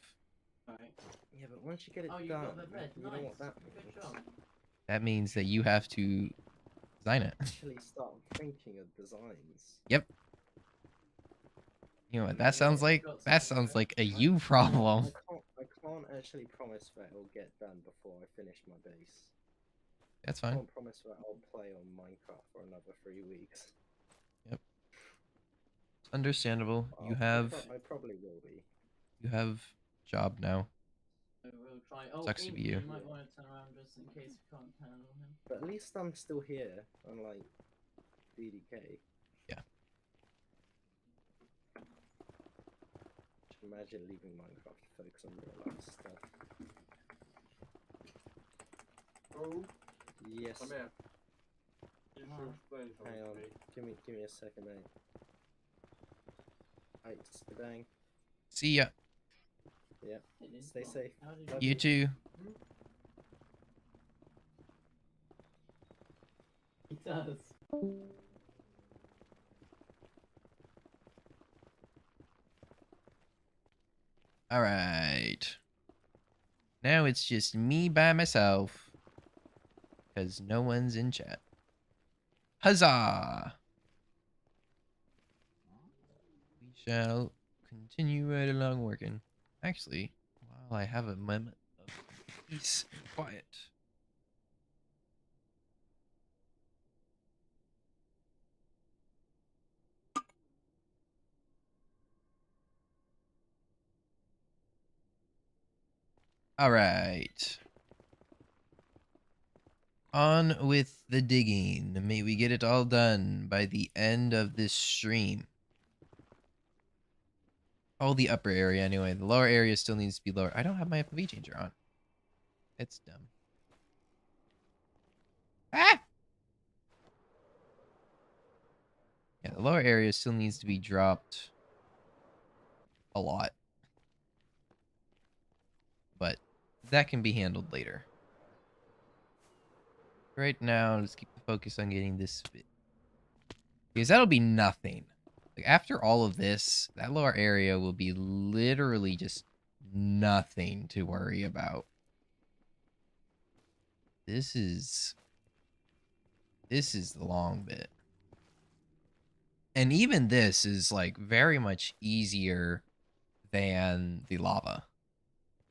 Alright. Yeah, but once you get it Oh, you done, got the bed. you Nice. know what that Good means. job. That means that you have to design it. Actually, start thinking of designs. Yep. You know what that Okay, sounds like? got That some sounds bread. like a you problem. I can't actually promise that it'll get done before I finish my base. That's I fine. can't promise that I'll play on Minecraft for another 3 weeks. Yep. It's understandable. I probably will be. You have job now. So we'll try. Oh, Sucks to be Amy, you. you might want to turn around just in case you can't handle him. But at least I'm still here, unlike DDK. Yeah. Just imagine leaving Minecraft to focus on real life stuff. Oh, Yes. come here. You should explain something Hang on. to me. Give me a second, mate. Right, Spadang. See ya. Yeah. It is Stay not. safe. How did Love You too. He does. All right. Now it's just me by myself. Because no one's in chat. Huzzah! We shall continue right along working. Actually, while I have a moment of peace and quiet. All right. On with the digging. May we get it all done by the end of this stream. Oh, the upper area anyway. The lower area still needs to be lower. I don't have my FOV changer on. It's dumb. Ah! Yeah, the lower area still needs to be dropped a lot. But that can be handled later. Right now, let's keep the focus on getting this bit. Because that'll be nothing. Like, after all of this, that lower area will be literally just nothing to worry about. This is the long bit. And even this is like very much easier than the lava.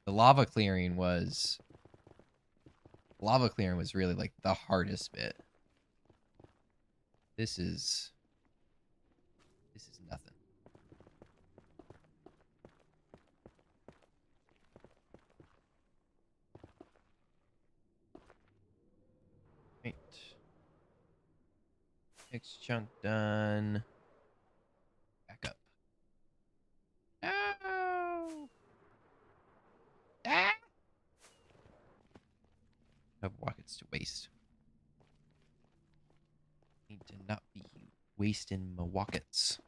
The lava clearing was really like the hardest bit. This is nothing. Right. Next chunk done. Back up. No! Ah! Have rockets to waste. Need to not be wasting my rockets.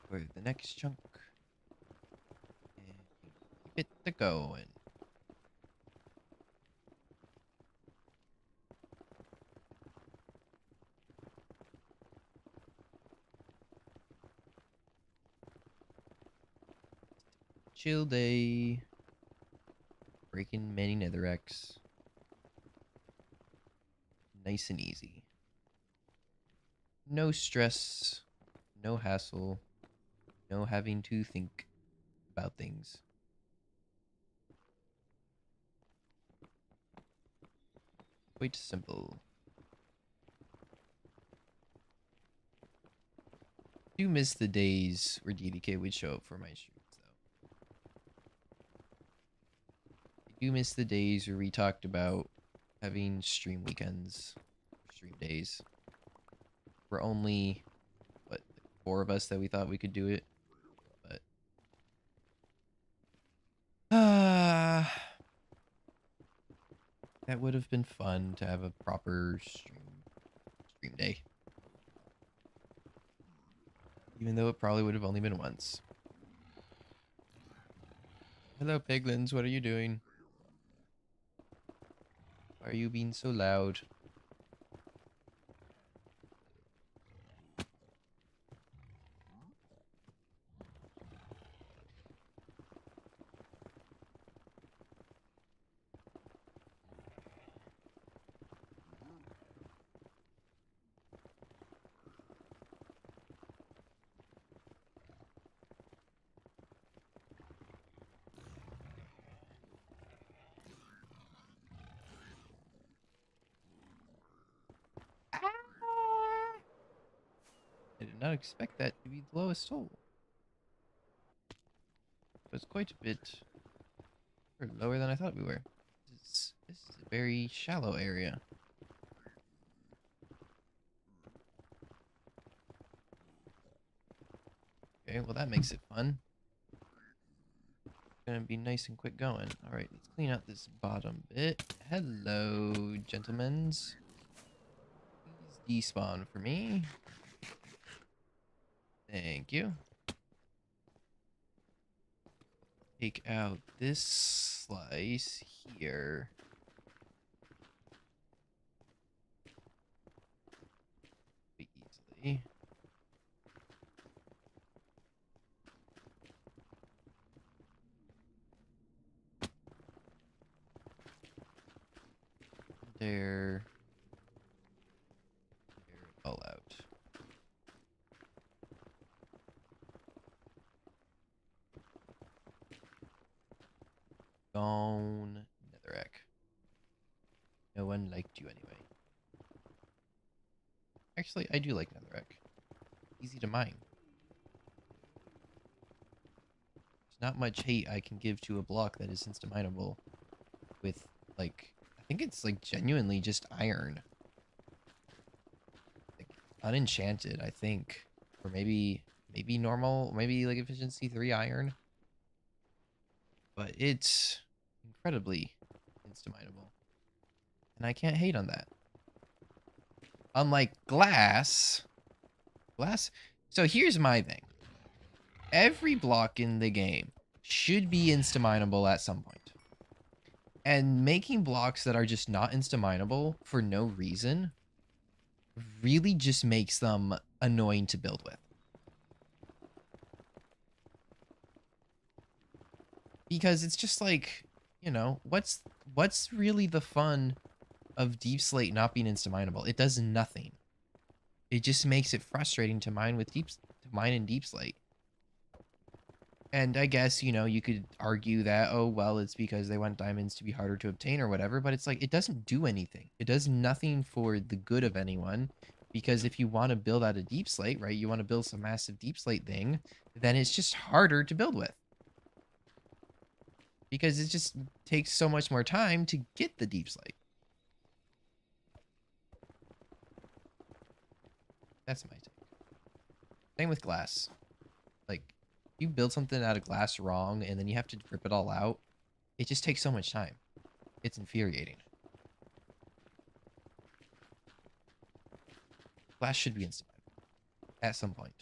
For the next chunk. And keep it going. Chill day. Breaking many netherracks. Nice and easy. No stress. No hassle. No having to think about things. Quite simple. I do miss the days where DDK would show up for my streams, though. I do miss the days where we talked about having stream weekends, stream days. We're only, what, 4 of us that we thought we could do it. But that would have been fun to have a proper stream day. Even though it probably would have only been once. Hello, piglins. What are you doing? Why are you being so loud? I did not expect that to be the lowest soul. It was quite a bit lower than I thought we were. This is a very shallow area. Okay, well that makes it fun. Gonna be nice and quick going. Alright, let's clean out this bottom bit. Hello, gentlemens. Please despawn for me. Thank you. Take out this slice here. Pretty easily. There. There it all out. Gone netherrack. No one liked you anyway. Actually, I do like netherrack. Easy to mine. There's not much hate I can give to a block that is insta-mineable with, like, I think it's, like, genuinely just iron. Like, unenchanted, I think. Or maybe normal, maybe, like, efficiency 3 iron. But it's incredibly insta-mineable. And I can't hate on that. Unlike glass. So here's my thing. Every block in the game should be insta-mineable at some point. And making blocks that are just not insta-mineable for no reason really just makes them annoying to build with. Because it's just like, you know, what's really the fun of Deep Slate not being insta-mineable? It does nothing. It just makes it frustrating to mine in Deep Slate. And I guess, you know, you could argue that, oh, well, it's because they want diamonds to be harder to obtain or whatever, but it's like, it doesn't do anything. It does nothing for the good of anyone, because if you want to build out a Deep Slate, right, you want to build some massive Deep Slate thing, then it's just harder to build with. Because it just takes so much more time to get the Deep Slate. That's my take. Same with glass. Like, you build something out of glass wrong and then you have to rip it all out. It just takes so much time. It's infuriating. Glass should be instant at some point.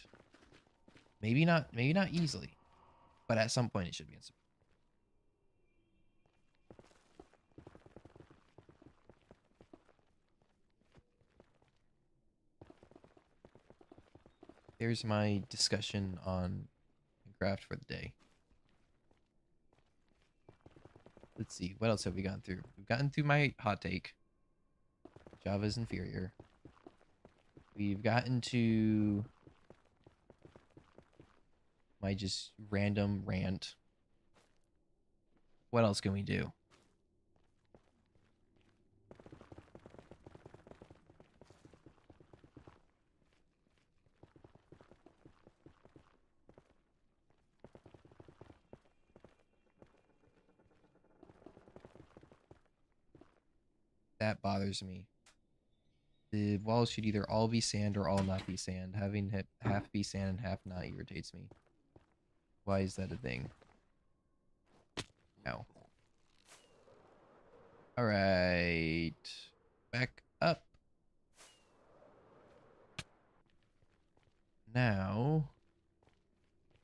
Maybe not easily, but at some point it should be instant. There's my discussion on Minecraft for the day. Let's see, what else have we gone through? We've gotten through my hot take. Java's inferior. We've gotten to my just random rant. What else can we do? That bothers me. The walls should either all be sand or all not be sand. Having half be sand and half not irritates me. Why is that a thing? Ow. Alright. Back up. Now,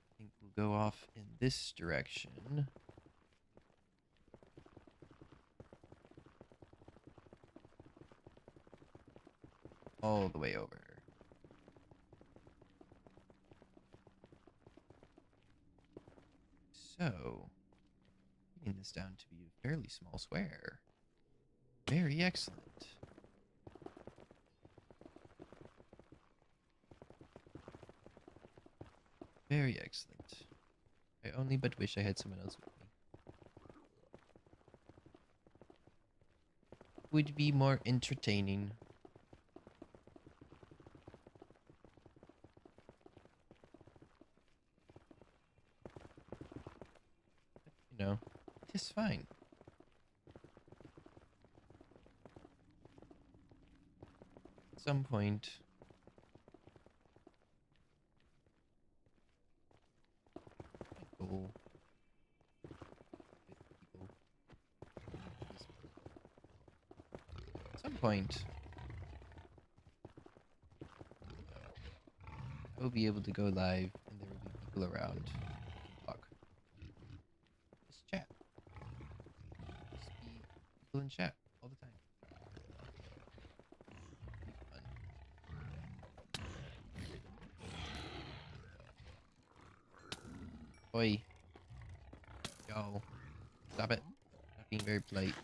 I think we'll go off in this direction. All the way over. So, getting this down to be a fairly small square. Very excellent. Very excellent. I only but wish I had someone else with me. Would be more entertaining. You know, it is fine. At some point, my goal with people is, at some point, I will be able to go live and there will be people around and talk. Just chat. Just be people in chat all the time. Be fun. Oi. Yo. Stop it. Not being very polite.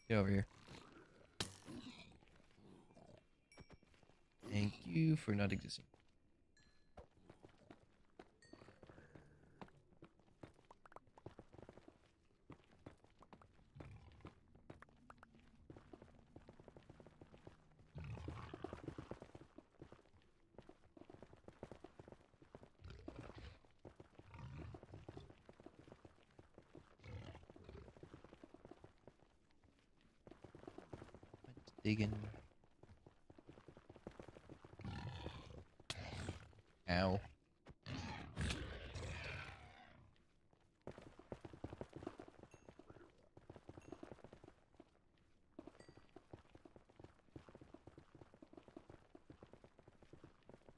Get over here. Thank you for not existing. Digging. Ow.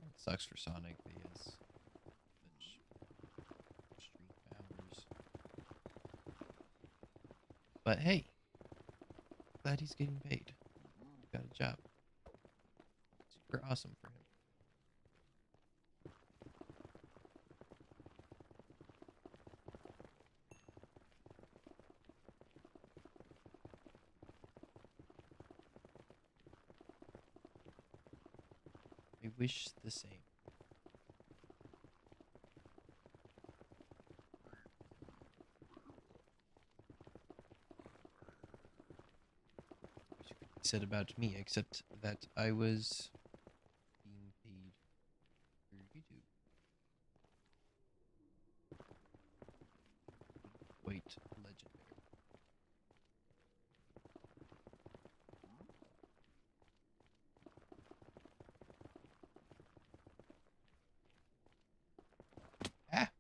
It sucks for Sonic that he has such extreme powers. But hey, glad he's getting paid. Got a job. Super awesome for him. I wish the same. Which could be said about me, except that I was being paid for YouTube. Quite legendary. Ah!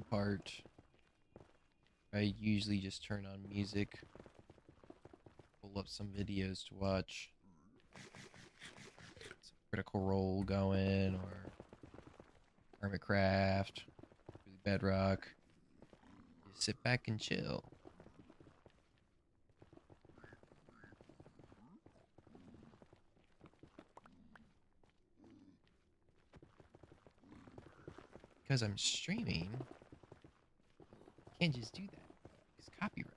part, I usually just turn on music, pull up some videos to watch, some Critical Role going, or Hermitcraft, Bedrock. Just sit back and chill. Because I'm streaming, I can't just do that. It's copyright.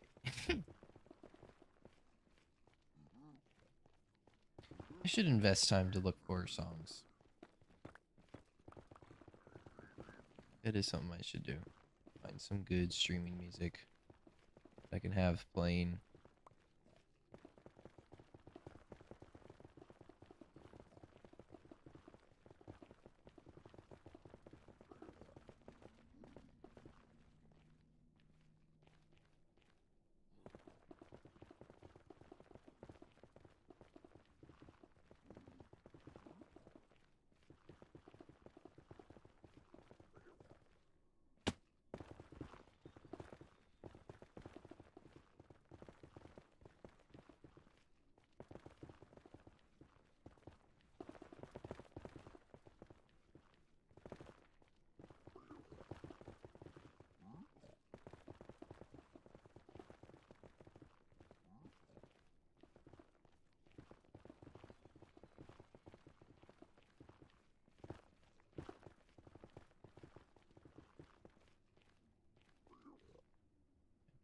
I should invest time to look for songs. It is something I should do. Find some good streaming music I can have playing.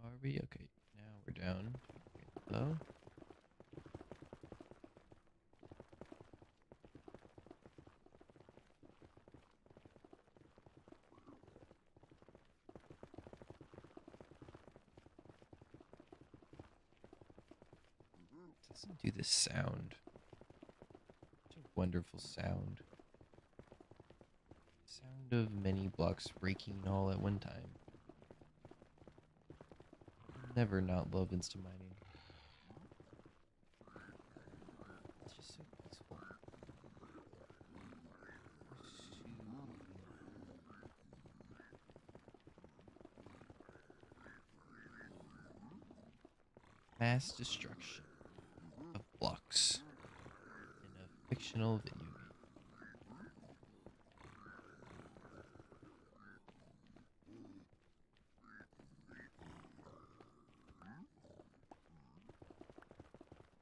Are we? Okay, now we're down. Hello? Doesn't do this sound. Such a wonderful sound. Sound of many blocks breaking all at one time. Never not love instant mining. It's just so peaceful. Mass destruction of blocks in a fictional video game.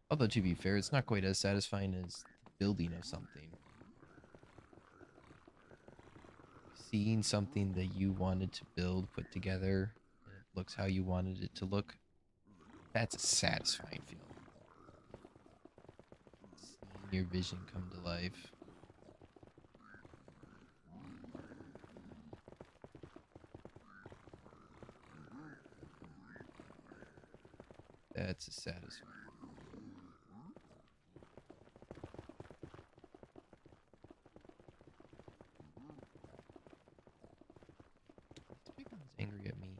Although, to be fair, it's not quite as satisfying as the building of something. Seeing something that you wanted to build put together, and it looks how you wanted it to look, that's a satisfying feeling. Seeing your vision come to life. That's a satisfying. This big one's angry at me.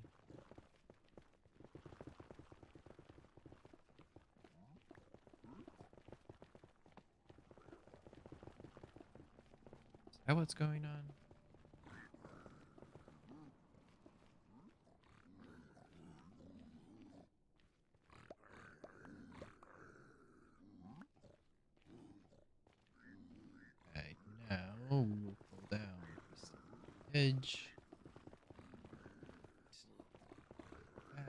Is that what's going on? Right now, we'll pull down the edge. Back.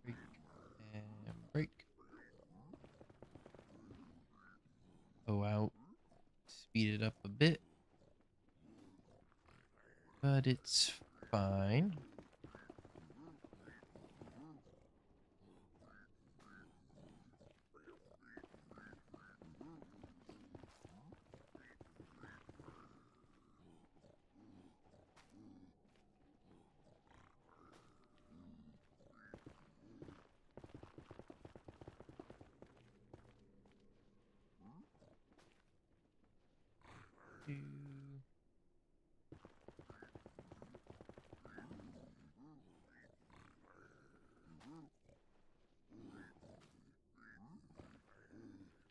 Break and break. Go out. Speed it up a bit. But it's fine.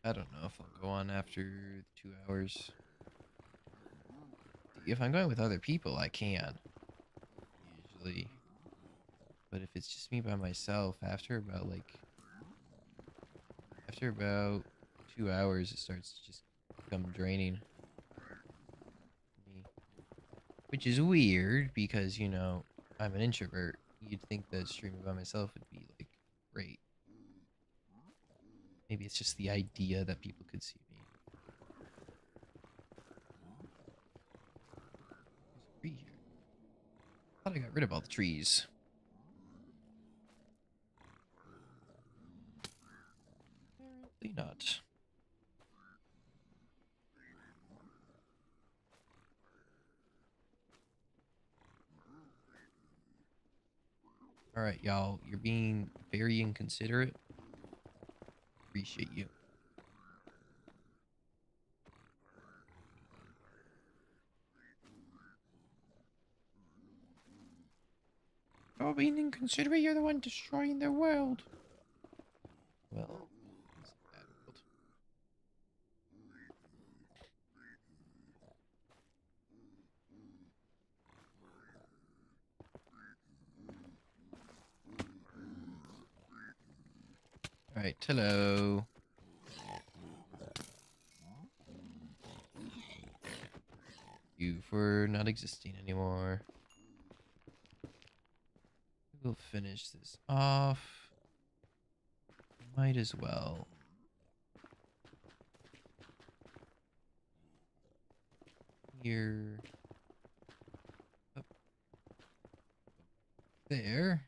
I don't know if I'll go on after 2 hours. If I'm going with other people, I can. Usually. But if it's just me by myself, after about 2 hours, it starts to just become draining for me. Which is weird because, you know, I'm an introvert. You'd think that streaming by myself would be like great. Maybe it's just the idea that people could see me. There's a tree here. I thought I got rid of all the trees. Apparently not. Alright, y'all. You're being very inconsiderate. Appreciate you. Oh, being inconsiderate, you're the one destroying their world. Well, it's a bad world. Alright, hello. You for not existing anymore. We'll finish this off. Might as well. Here. Up there.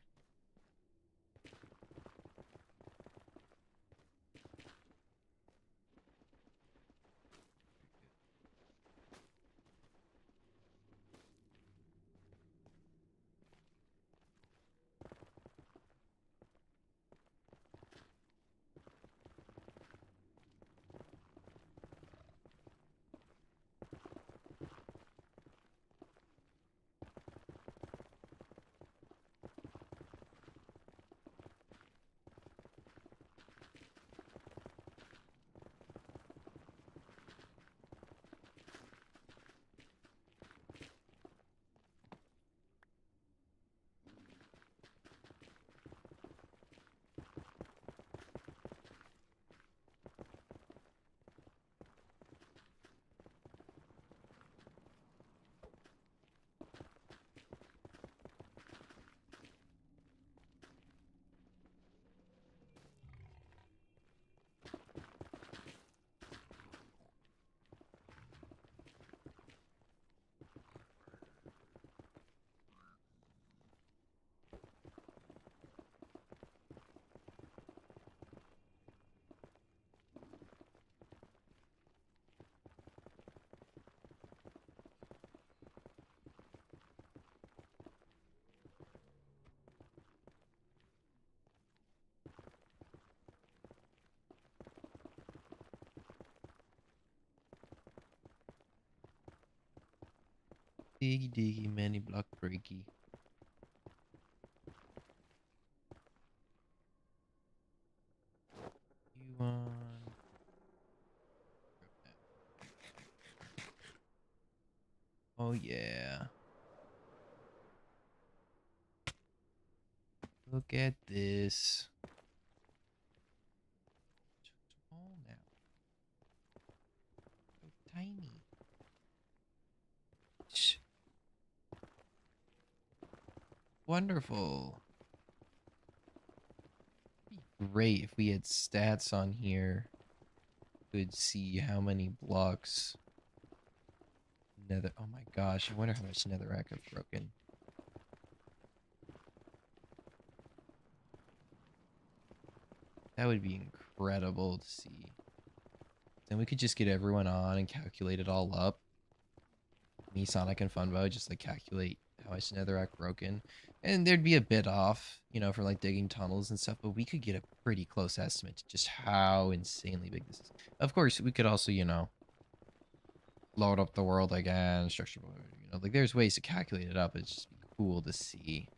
Diggy diggy many block breaky. You want oh yeah. Look at this. So small now. So tiny. Shh. Wonderful. Be great if we had stats on here. Could see how many blocks nether. Oh my gosh, I wonder how much netherrack I've broken. That would be incredible to see. Then we could just get everyone on and calculate it all up. Me, Sonic, and Funbo just like calculate how much netherrack broken. And there'd be a bit off, you know, for like digging tunnels and stuff, but we could get a pretty close estimate to just how insanely big this is. Of course, we could also, you know, load up the world again, structure, you know, like there's ways to calculate it up. It's just cool to see.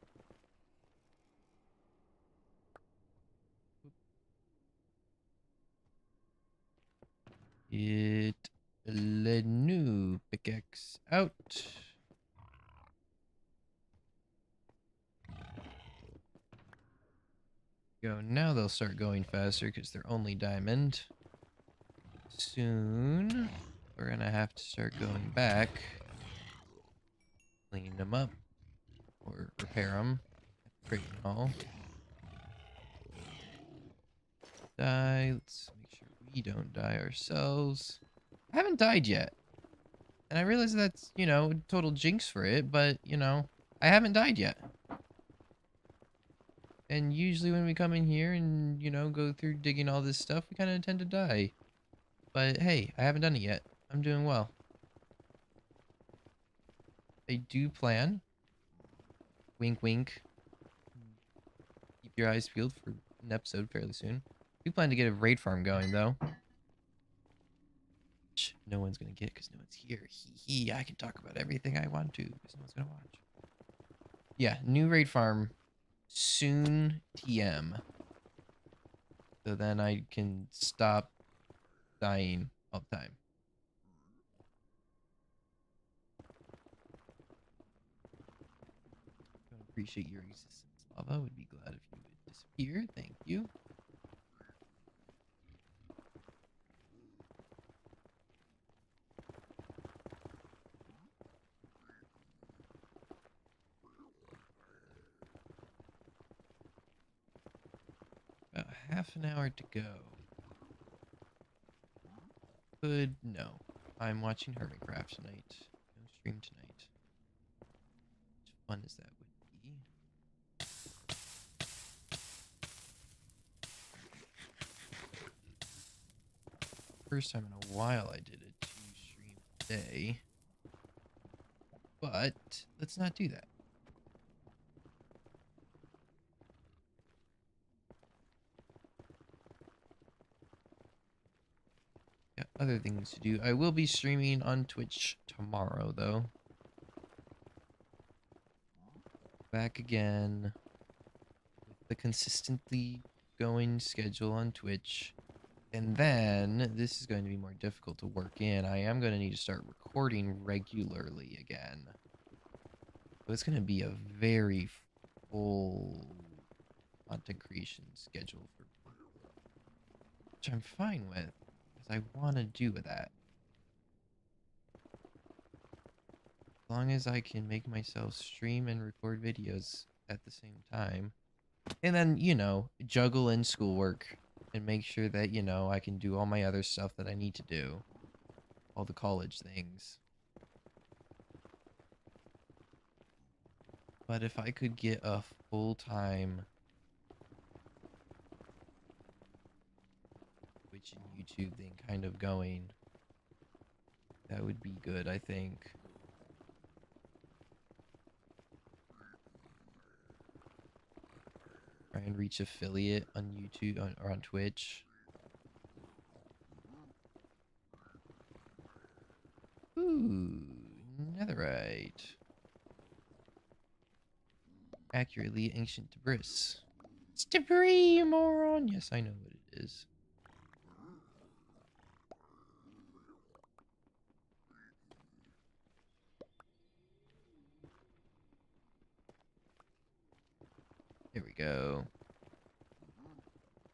Get the new pickaxe out. Go. Now they'll start going faster because they're only diamond. Soon, we're gonna have to start going back, clean them up, or repair them. Crate and all. Die. Let's make sure we don't die ourselves. I haven't died yet. And I realize that's, you know, total jinx for it, but, you know, I haven't died yet. And usually when we come in here and, you know, go through digging all this stuff, we kind of tend to die. But hey, I haven't done it yet. I'm doing well. I do plan. Wink, wink. Keep your eyes peeled for an episode fairly soon. We plan to get a raid farm going, though. Which no one's going to get because no one's here. Hee hee, I can talk about everything I want to because no one's going to watch. Yeah, new raid farm soon TM. So then I can stop dying all the time. Don't appreciate your existence, lava. Would be glad if you would disappear. Thank you. About half an hour to go. No. I'm watching Hermitcraft tonight. No stream tonight. Which fun as that would be. First time in a while I did a 2-stream day. But let's not do that. Got other things to do. I will be streaming on Twitch tomorrow, though. Back again with the consistently going schedule on Twitch. And then this is going to be more difficult to work in. I am going to need to start recording regularly again. So it's going to be a very full content creation schedule for me, which I'm fine with. I want to do with that. As long as I can make myself stream and record videos at the same time. And then, you know, juggle in schoolwork and make sure that, you know, I can do all my other stuff that I need to do. All the college things. But if I could get a full-time Twitch and YouTube thing kind of going, that would be good, I think. Try and reach affiliate on YouTube or on Twitch. Ooh, netherite. Accurately ancient debris. It's debris, moron! Yes, I know what it is. There we go.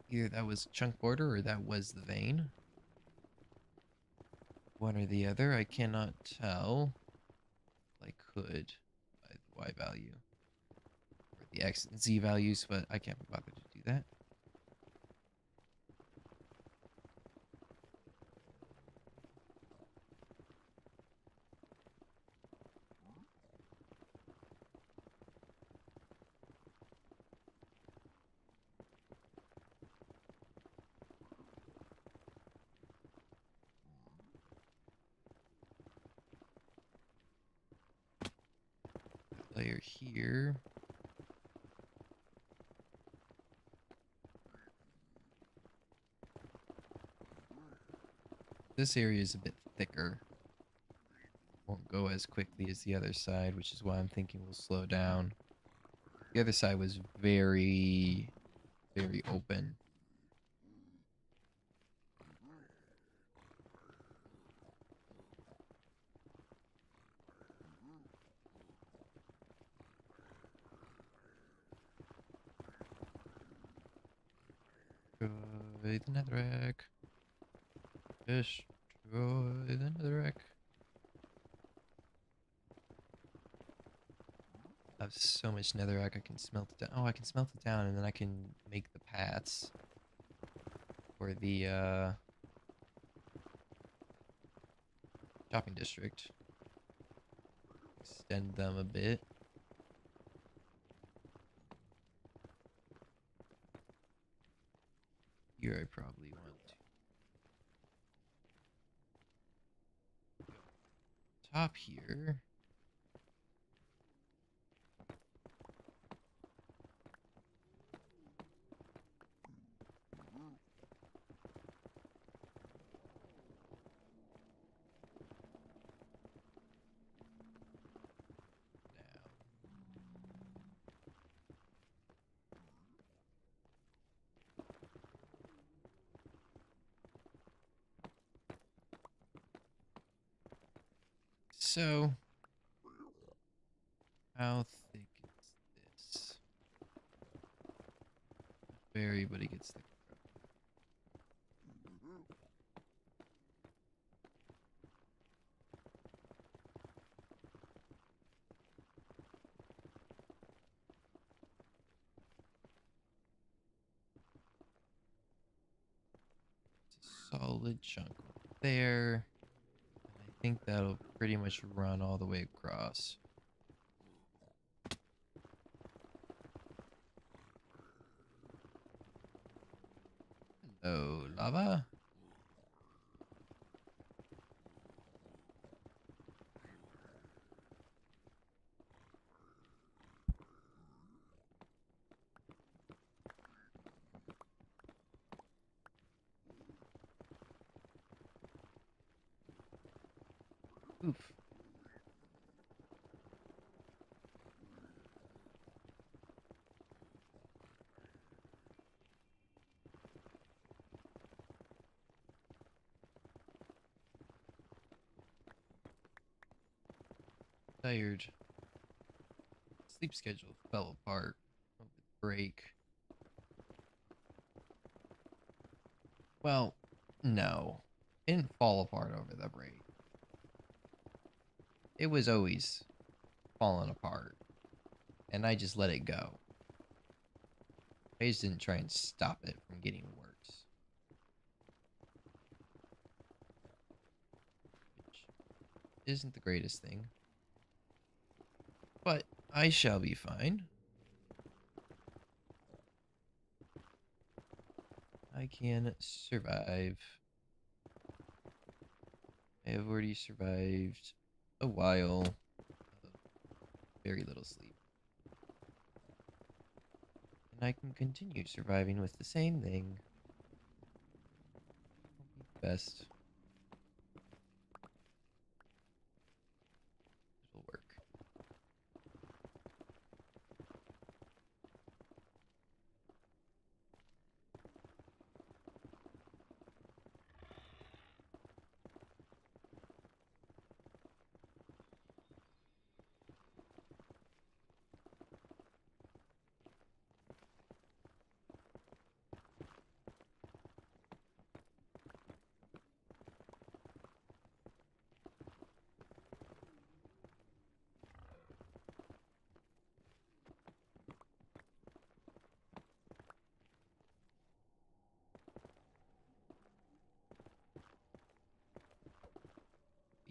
Either that was chunk border or that was the vein. One or the other, I cannot tell. I could by the Y value. Or the X and Z values, but I can't be bothered to do that. Layer here. This area is a bit thicker. Won't go as quickly as the other side, which is why I'm thinking we'll slow down. The other side was very, very open. Destroy the netherrack. Destroy the netherrack. I have so much netherrack I can smelt it down. Oh, I can smelt it down and then I can make the paths for the shopping district. Extend them a bit. Here I probably want to go top here. So, how thick is this? Very, but it gets thick. It's a solid chunk there. And I think that'll pretty much run all the way across. Hello, lava. Oof. Tired. Sleep schedule fell apart over the break. Well, no. It didn't fall apart over the break. It was always falling apart. And I just let it go. I just didn't try and stop it from getting worse. Which isn't the greatest thing. But I shall be fine. I can survive. I have already survived a while of very little sleep. And I can continue surviving with the same thing. Best. It'll work.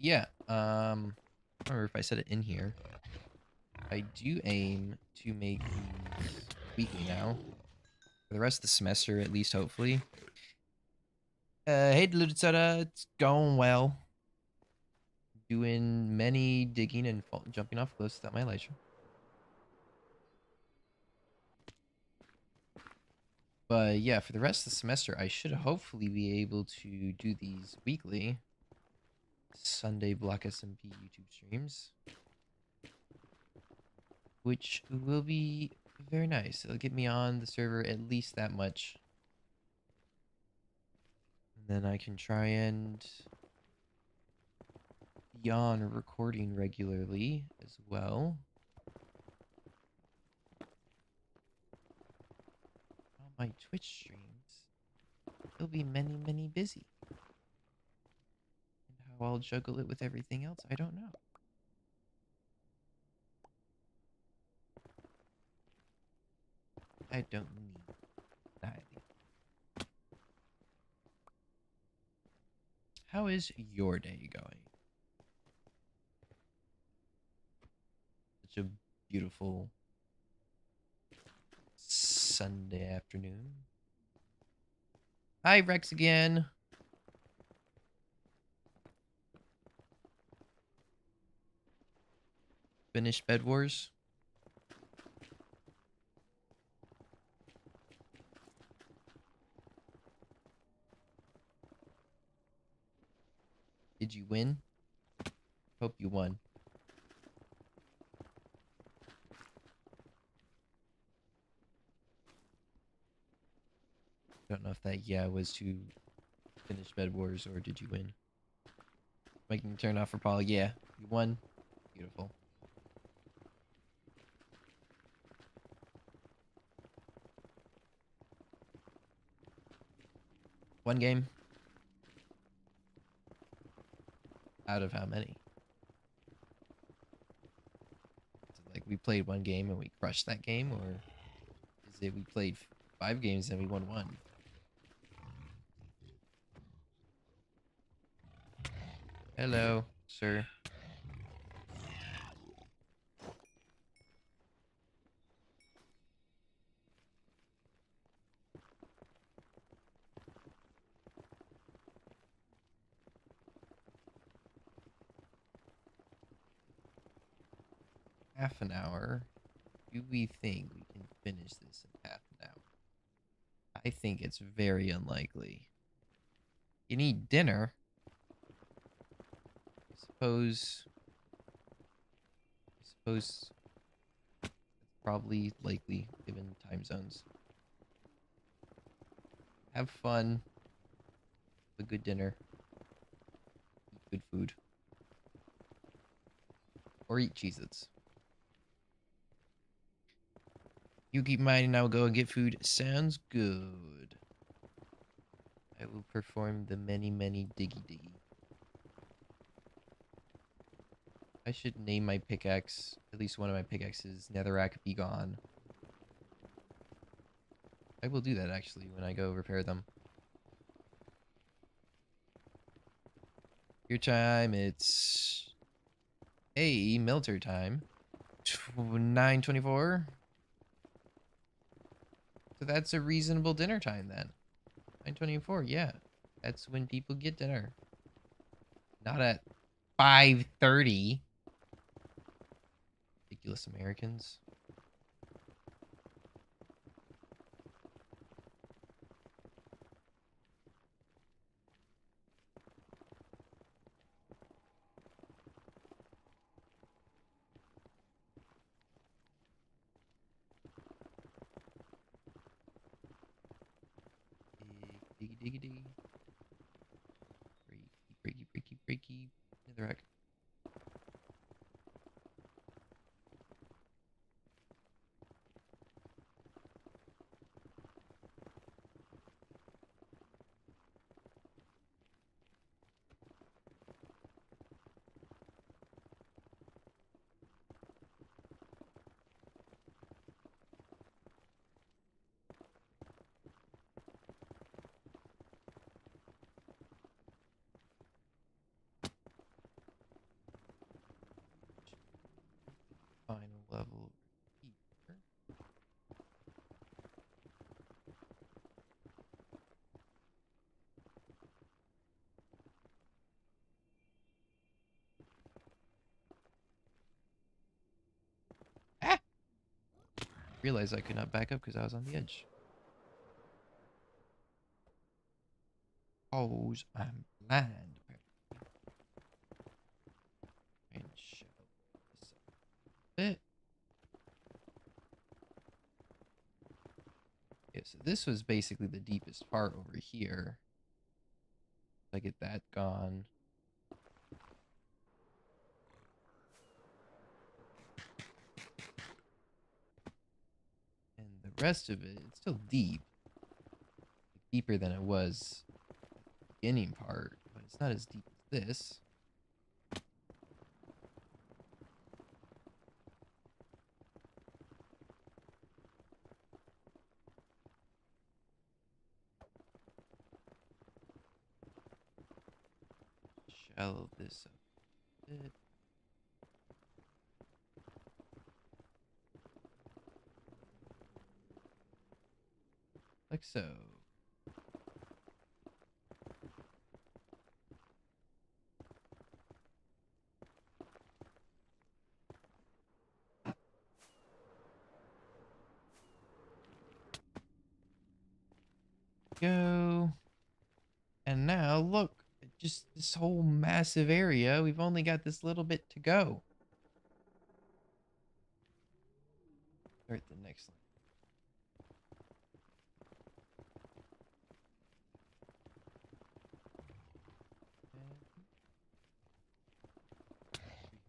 Yeah, I don't remember if I said it in here. I do aim to make these weekly now. For the rest of the semester, at least, hopefully. Hey, Diluted Soda, it's going well. Doing many digging and jumping off cliffs without my elytra. But yeah, for the rest of the semester, I should hopefully be able to do these weekly Sunday BlockSMP YouTube streams, which will be very nice. It'll get me on the server at least that much. And then I can try and be on recording regularly as well. On my Twitch streams, It'll be many, many busy. And how I'll juggle it with everything else, I don't know. I don't need neither. How is your day going? Such a beautiful Sunday afternoon. Hi, Rex again. Finished Bed Wars? Did you win? Hope you won. Don't know if that yeah was to finish Bed Wars or did you win? Making turn off for Paul. Yeah, you won. Beautiful. One game. Out of how many? Is it like we played one game and we crushed that game, or is it we played 5 games and we won 1? Hello, sir. Half an hour. Do we think we can finish this in half an hour? I think it's very unlikely. You need dinner. I suppose it's probably likely given time zones. Have fun. Have a good dinner. Eat good food. Or eat Cheez-Its. You keep mine and I will go and get food. Sounds good. I will perform the many, many diggy diggy. I should name my pickaxe, at least one of my pickaxes, Netherrack Be Gone. I will do that actually when I go repair them. Your time, it's military time. 9:24. So that's a reasonable dinner time then. 9:24, yeah. That's when people get dinner. Not at 5:30. Ridiculous Americans. Diggy diggy diggy. Breaky breaky breaky. Netherrack. Final level here. Ah! Realized I could not back up because I was on the edge. Cause I'm blind. And show this a bit. Okay, so this was basically the deepest part over here. I get that gone. And the rest of it, it's still deep. deeper than it was the beginning part, but it's not as deep as this. Shallow this up a bit. Like so. Go. And now look, just this whole massive area, we've only got this little bit to go. Start the next line.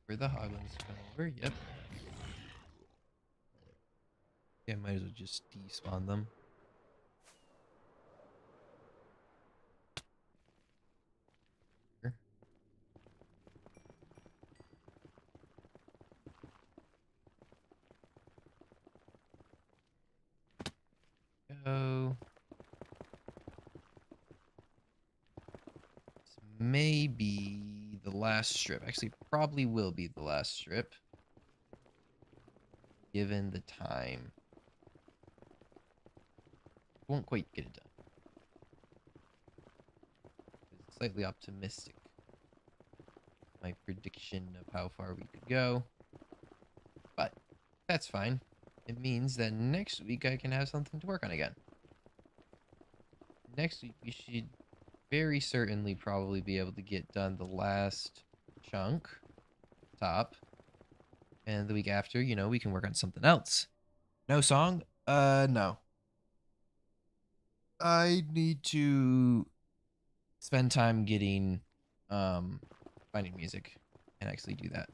For the hoglins to come over, yep. Yeah, might as well just despawn them. Go. This may be the last strip. Actually, probably will be the last strip. Given the time. Won't quite get it done. It's slightly optimistic. My prediction of how far we could go. But that's fine. It means that next week I can have something to work on again. Next week we should very certainly probably be able to get done the last chunk, top. And the week after, you know, we can work on something else. No song? No. I need to spend time getting, finding music and actually do that.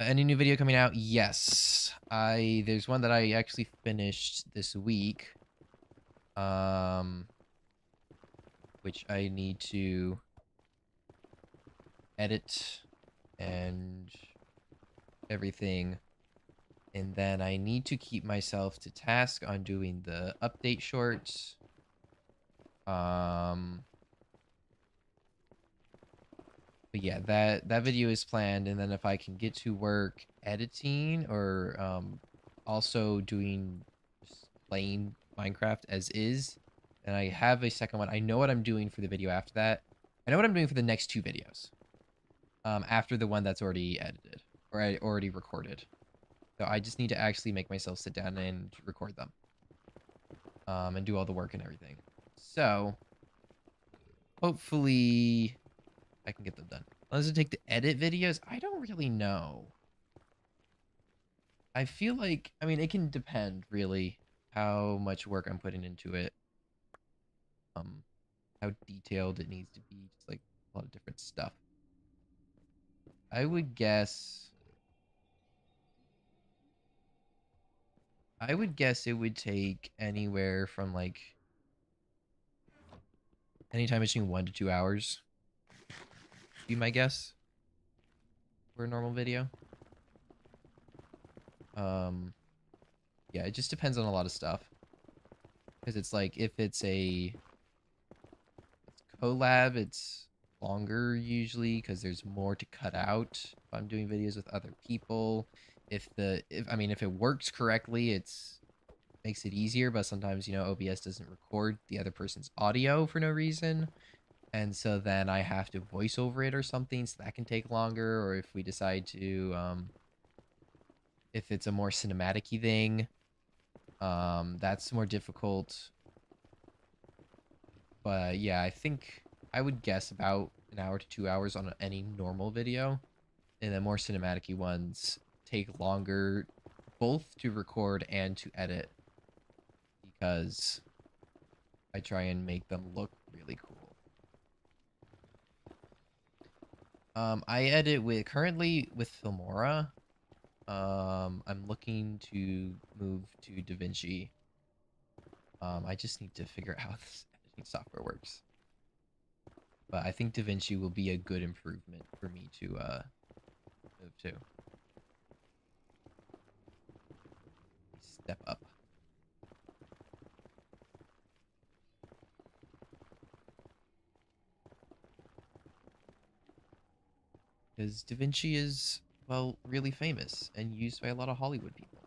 Any new video coming out? Yes. There's one that I actually finished this week. Which I need to edit and everything. And then I need to keep myself to task on doing the update shorts. But yeah, that video is planned, and then if I can get to work editing or also doing just playing Minecraft as is, and I have a second one. I know what I'm doing for the video after that. I know what I'm doing for the next 2 videos. After the one that's already edited or I already recorded. So I just need to actually make myself sit down and record them. And do all the work and everything. So hopefully I can get them done. How does it take to edit videos? I don't really know. I feel like, I mean, it can depend really how much work I'm putting into it. How detailed it needs to be, just like a lot of different stuff. I would guess it would take anywhere from like anytime between 1 to 2 hours. Be my guess for a normal video. Yeah, it just depends on a lot of stuff. Because it's like if it's a collab, it's longer usually because there's more to cut out if I'm doing videos with other people. If it works correctly, it's makes it easier, but sometimes, you know, OBS doesn't record the other person's audio for no reason. And so then I have to voice over it or something, so that can take longer. Or if we decide to, if it's a more cinematic-y thing, that's more difficult. But yeah, I think I would guess about 1 hour to 2 hours on any normal video. And the more cinematic-y ones take longer, both to record and to edit. Because I try and make them look really cool. I edit currently with Filmora. I'm looking to move to DaVinci. I just need to figure out how this editing software works. But I think DaVinci will be a good improvement for me to move to. Step up. Because DaVinci is, well, really famous and used by a lot of Hollywood people.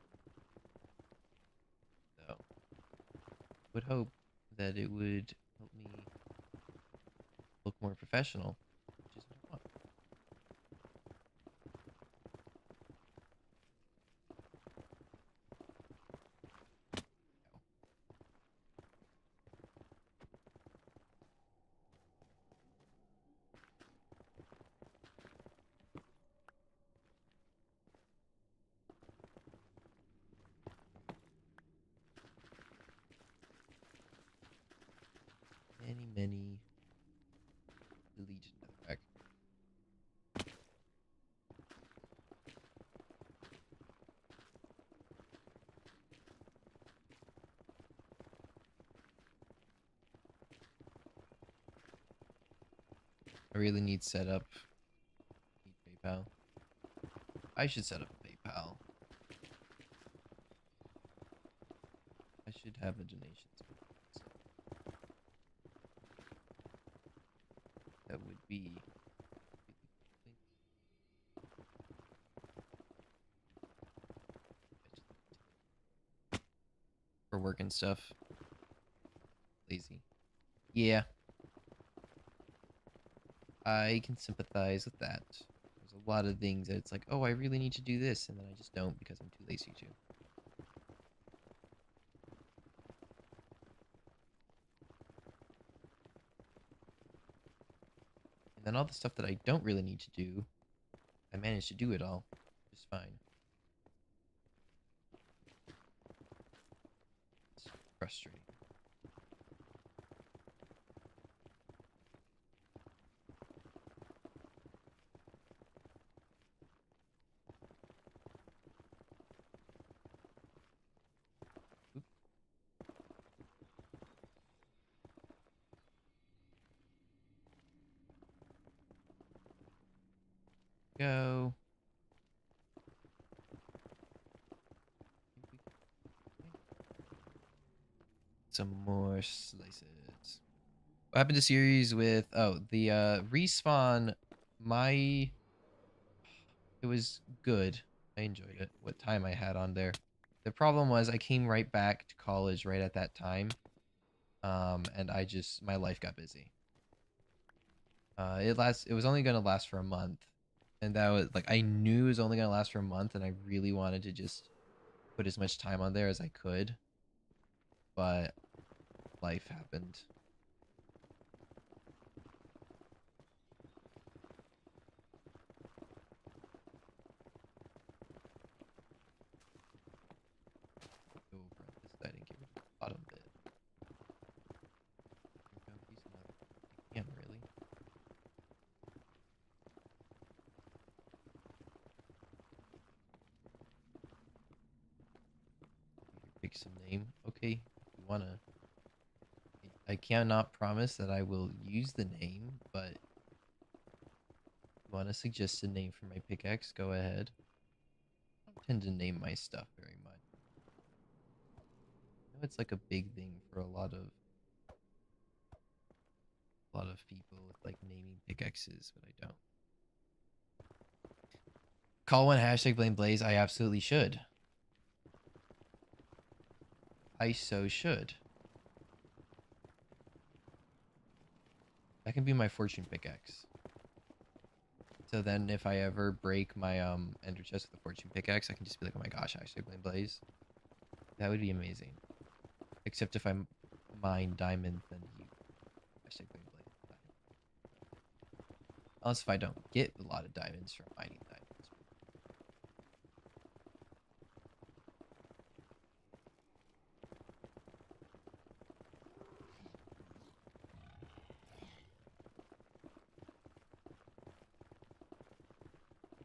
So, would hope that it would help me look more professional, which is what I want. Many the Legion Netherrack. I really need setup. Need PayPal. I should set up PayPal. I should have a donations. That would be for work and stuff. Lazy. Yeah. I can sympathize with that. There's a lot of things that it's like, oh, I really need to do this, and then I just don't because I'm too lazy to. And then all the stuff that I don't really need to do, I manage to do it all just fine. It's frustrating. Oop. Go. Some more slices. What happened to series with the respawn? My it was good. I enjoyed it. What time I had on there. The problem was I came right back to college right at that time. And my life got busy. It was only gonna last for a month. And that was like I knew it was only gonna last for a month and I really wanted to just put as much time on there as I could. But life happened. Go over on this side and get rid of the bottom bit. Here we go, use another can really. Pick some name. Okay, if you wanna. I cannot promise that I will use the name, but if you wanna suggest a name for my pickaxe, go ahead. I don't tend to name my stuff very much. I know it's like a big thing for a lot of people with like naming pickaxes, but I don't. Call one hashtag blame Blaze. I absolutely should. I so should. That can be my fortune pickaxe. So then if I ever break my ender chest with a fortune pickaxe, I can just be like, oh my gosh, hashtag blame Blaze. That would be amazing. Except if I mine diamonds, then you hashtag blame Blaze. Unless if I don't get a lot of diamonds from mining diamonds.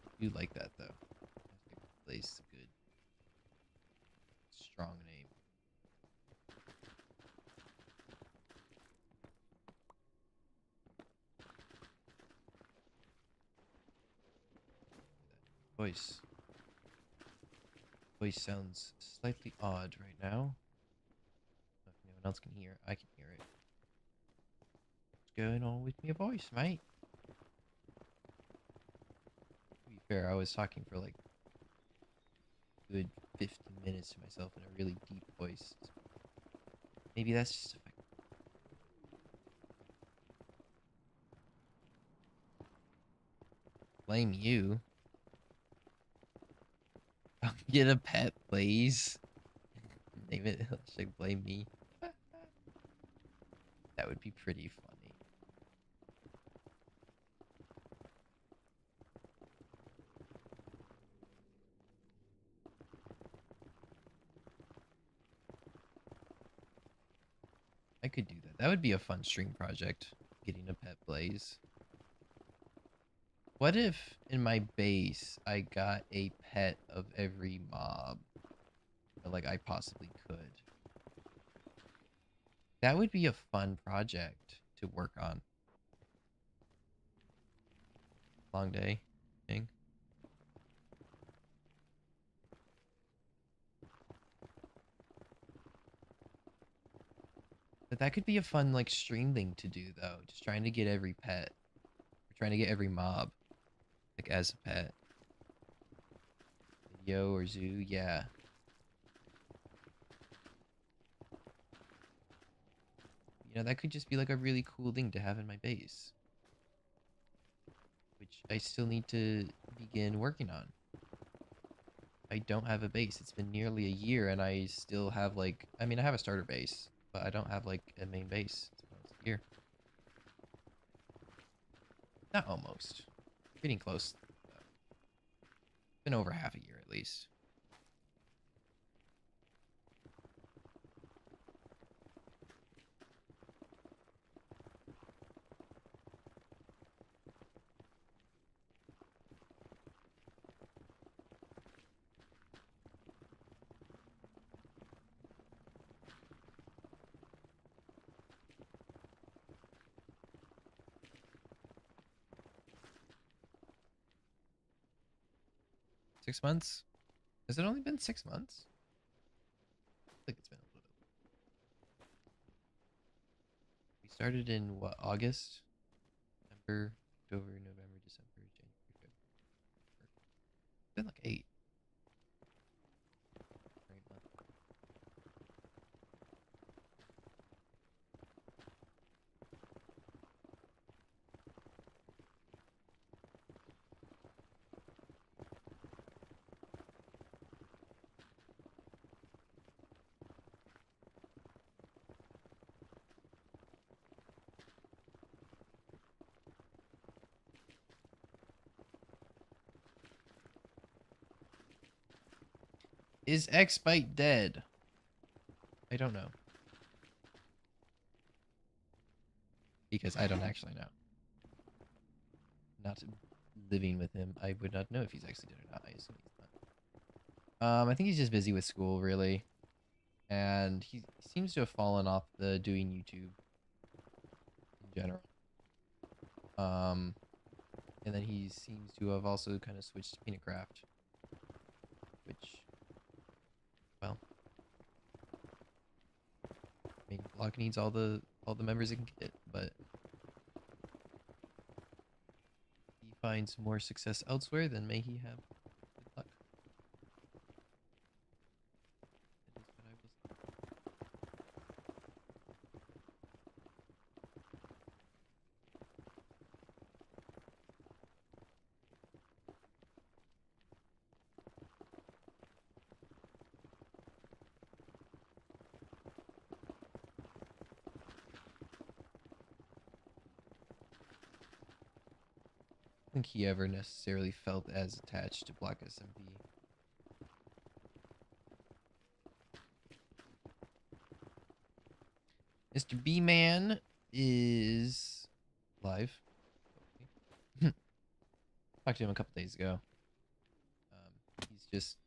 I do like that though. Hashtag Blaze is a good, strong name. voice. Voice sounds slightly odd right now. If no one else can hear, I can hear it. What's going on with my voice, mate? To be fair, I was talking for like a good 15 minutes to myself in a really deep voice. Maybe that's just effect. Blame you. Get a pet, please. Name it. Should blame me. That would be pretty funny. I could do that. That would be a fun stream project. Getting a pet blaze. What if in my base I got a pet of every mob? Or like I possibly could. That would be a fun project to work on. Long day thing. But that could be a fun like stream thing to do though. Just trying to get every pet. Or trying to get every mob. Like as a pet. Yo or zoo, yeah. You know, that could just be like a really cool thing to have in my base. Which I still need to begin working on. I don't have a base. It's been nearly a year and I still have like, I mean, I have a starter base, but I don't have like a main base. It's almost a year. Not almost. Getting close. Been over half a year at least. Six months? Has it only been 6 months? I think it's been a little bit. We started in what, August? September, October, November, December, January, February. It's been like 8. 8 months. Is X-Bite dead? I don't know. Because I don't actually know. Not living with him, I would not know if he's actually dead or not. I assume he's not. I think he's just busy with school, really. And he seems to have fallen off the doing YouTube in general. And then he seems to have also kind of switched to Peanut Craft. Which, well, I mean, Block needs all the members it can get, but if he finds more success elsewhere, then may he have good luck. That is what I will say. I don't think he ever necessarily felt as attached to BlockSMP. Mr. B-Man is live. Talked to him a couple days ago. He's just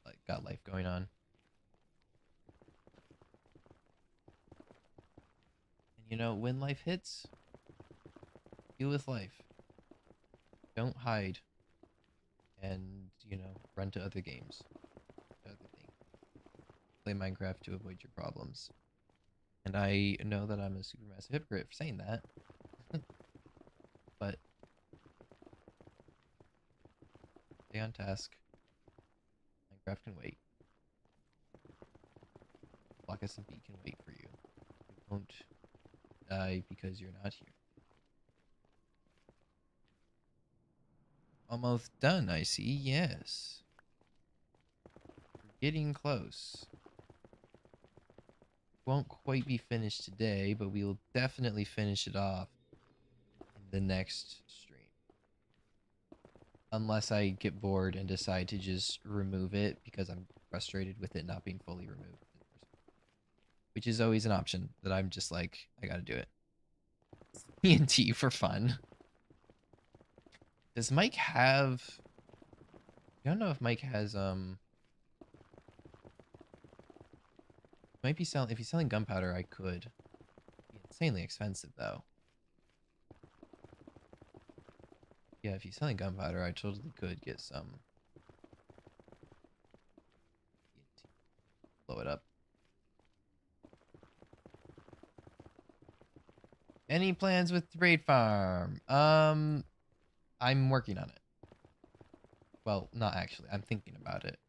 like got life going on. And you know, when life hits, deal with life. Don't hide. and, you know, run to other games, other things. Play Minecraft to avoid your problems. And I know that I'm a super massive hypocrite for saying that, but stay on task. Minecraft can wait. BlockSMP can wait for you. You won't die because you're not here. Almost done, I see. Yes. We're getting close. Won't quite be finished today, but we will definitely finish it off in the next stream. Unless I get bored and decide to just remove it because I'm frustrated with it not being fully removed. Which is always an option that I'm just like, I gotta do it. TNT for fun. Does Mike have... I don't know if Mike has, might be selling... If he's selling gunpowder, I could. It'd be insanely expensive, though. Yeah, if he's selling gunpowder, I totally could get some. Blow it up. Any plans with the raid farm? I'm working on it. Well, not actually. I'm thinking about it.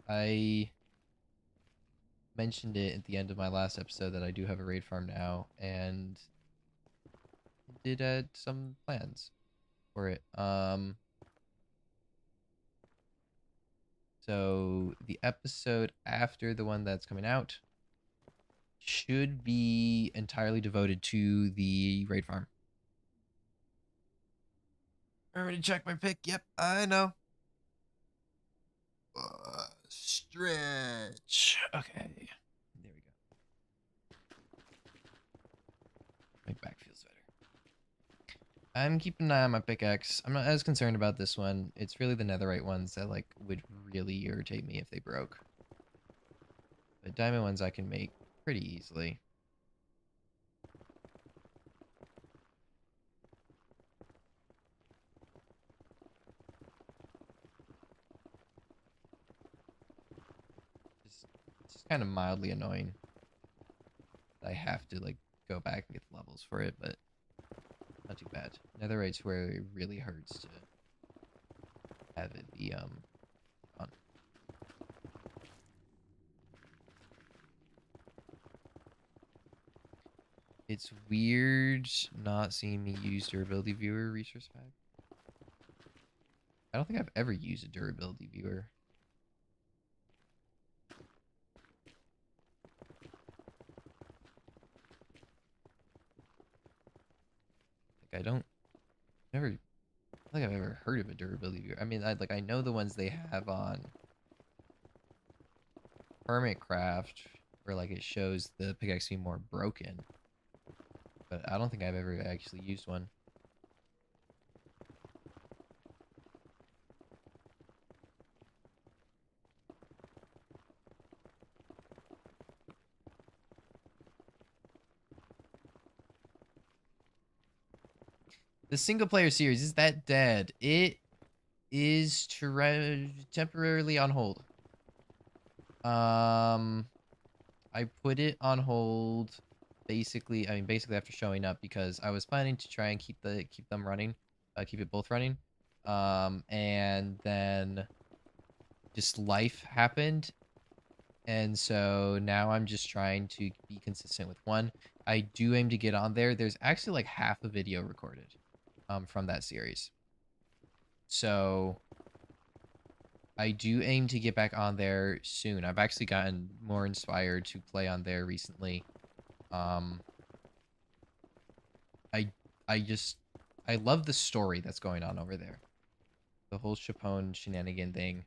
I mentioned it at the end of my last episode that I do have a raid farm now, and did add some plans for it. So the episode after the one that's coming out should be entirely devoted to the raid farm. I already checked my pick. Yep, I know. Stretch. Okay. There we go. My back feels better. I'm keeping an eye on my pickaxe. I'm not as concerned about this one. It's really the netherite ones that like would really irritate me if they broke. But diamond ones I can make pretty easily. It's just kind of mildly annoying. I have to like go back and get the levels for it, but not too bad. Netherite's where it really hurts to have it be on. It's weird not seeing me use durability viewer resource pack. I don't think I've ever used a durability viewer. Like I don't never I don't think I've ever heard of a durability viewer. I mean I know the ones they have on Hermitcraft where like it shows the pickaxe being more broken. But I don't think I've ever actually used one. The single player series, is that dead? It is temporarily on hold. I put it on hold basically after showing up because I was planning to try and keep them running, keep it both running. And then just life happened. And so now I'm just trying to be consistent with one. I do aim to get on there. There's actually like half a video recorded from that series. So I do aim to get back on there soon. I've actually gotten more inspired to play on there recently. I love the story that's going on over there. The whole Chapone shenanigan thing.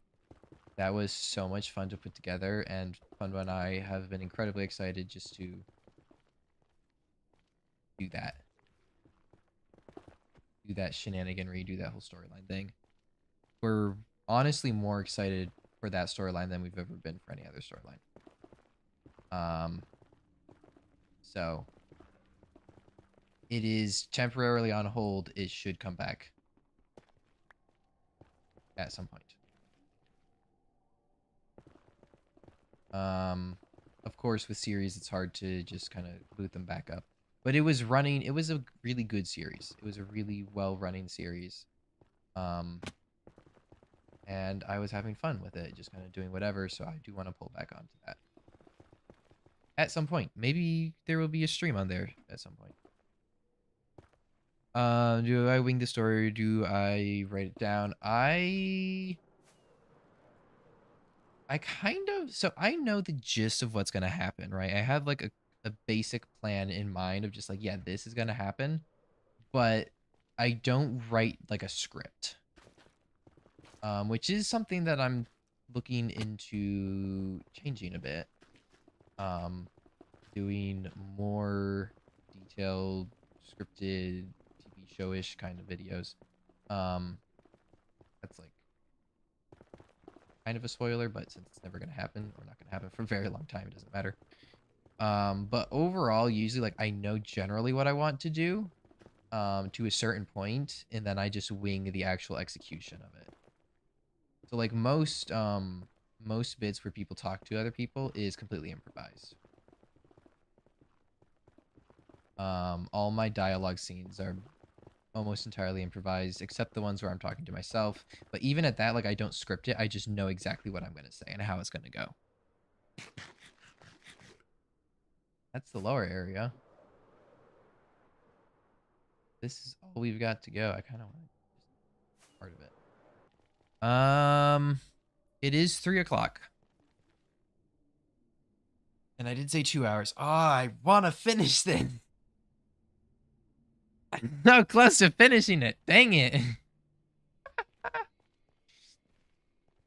That was so much fun to put together, and Funbo and I have been incredibly excited just to do that. Do that shenaniganry, do that whole storyline thing. We're honestly more excited for that storyline than we've ever been for any other storyline. So it is temporarily on hold. It should come back at some point. Of course, with series, it's hard to just kind of boot them back up. But it was running. It was a really good series. It was a really well-running series. And I was having fun with it, just kind of doing whatever. So I do want to pull back onto that at some point. Maybe there will be a stream on there at some point. Do I wing the story or do I write it down? I kind of, so I know the gist of what's gonna happen, right? I have like a basic plan in mind of just like, yeah, this is gonna happen, but I don't write like a script. Which is something that I'm looking into changing a bit. Doing more detailed, scripted, TV show-ish kind of videos. That's like kind of a spoiler, but since it's never gonna happen, or not gonna happen for a very long time, it doesn't matter. But overall, usually like I know generally what I want to do, to a certain point, and then I just wing the actual execution of it. So like most bits where people talk to other people is completely improvised. All my dialogue scenes are almost entirely improvised, except the ones where I'm talking to myself. But even at that, like I don't script it. I just know exactly what I'm going to say and how it's going to go. That's the lower area. This is all we've got to go. I kind of want part of it. It is 3 o'clock. And I did say 2 hours. Oh, I want to finish this. I'm so close to finishing it. Dang it.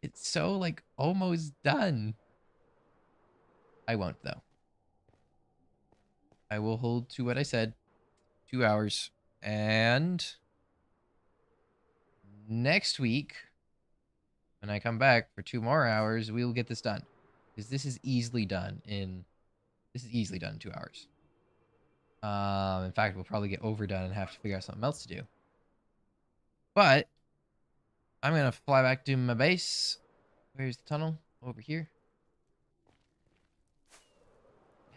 It's so like almost done. I won't though. I will hold to what I said. 2 hours. And next week, when I come back for 2 more hours, we will get this done. Because this is easily done in 2 hours. In fact, we'll probably get overdone and have to figure out something else to do. But I'm gonna fly back to my base. Where's the tunnel? Over here.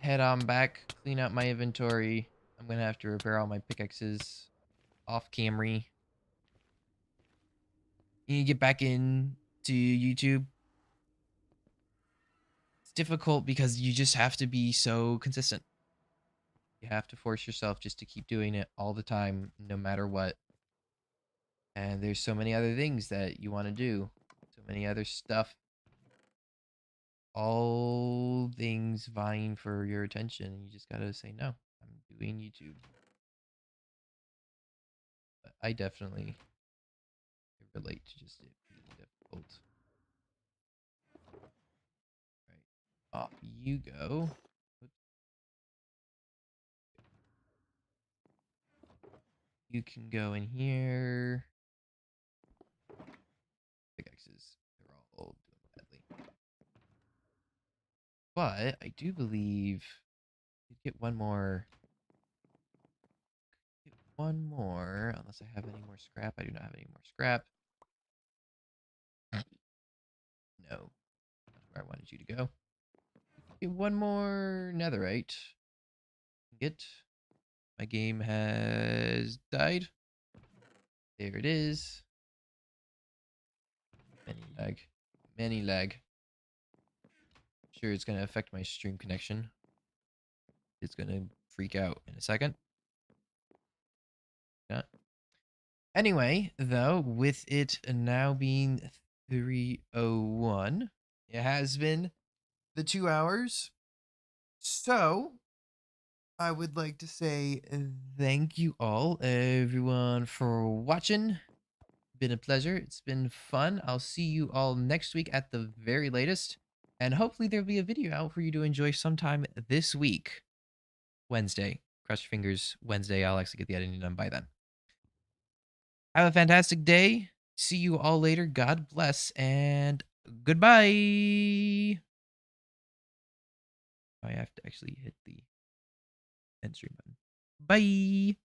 Head on back, clean out my inventory. I'm gonna have to repair all my pickaxes off Camry. You need to get back in to YouTube. It's difficult because you just have to be so consistent. You have to force yourself just to keep doing it all the time, no matter what. And there's so many other things that you want to do. So many other stuff. All things vying for your attention. You just gotta say, no, I'm doing YouTube. But I definitely relate to just it being difficult. Right. Off you go. You can go in here. Pickaxes. They're all doing badly. But I do believe you get one more. Get one more. Unless I have any more scrap. I do not have any more scrap. No. That's where I wanted you to go. Get one more netherite. Get. My game has died. There it is. Many lag. Many lag. Sure, it's going to affect my stream connection. It's going to freak out in a second. Yeah. Anyway, though, with it now being 3:01, it has been the 2 hours. So, I would like to say thank you all, everyone, for watching. Been a pleasure. It's been fun. I'll see you all next week at the very latest. And hopefully there'll be a video out for you to enjoy sometime this week. Wednesday. Cross your fingers. Wednesday, I'll actually get the editing done by then. Have a fantastic day. See you all later. God bless and goodbye. I have to actually hit the end stream button. Bye.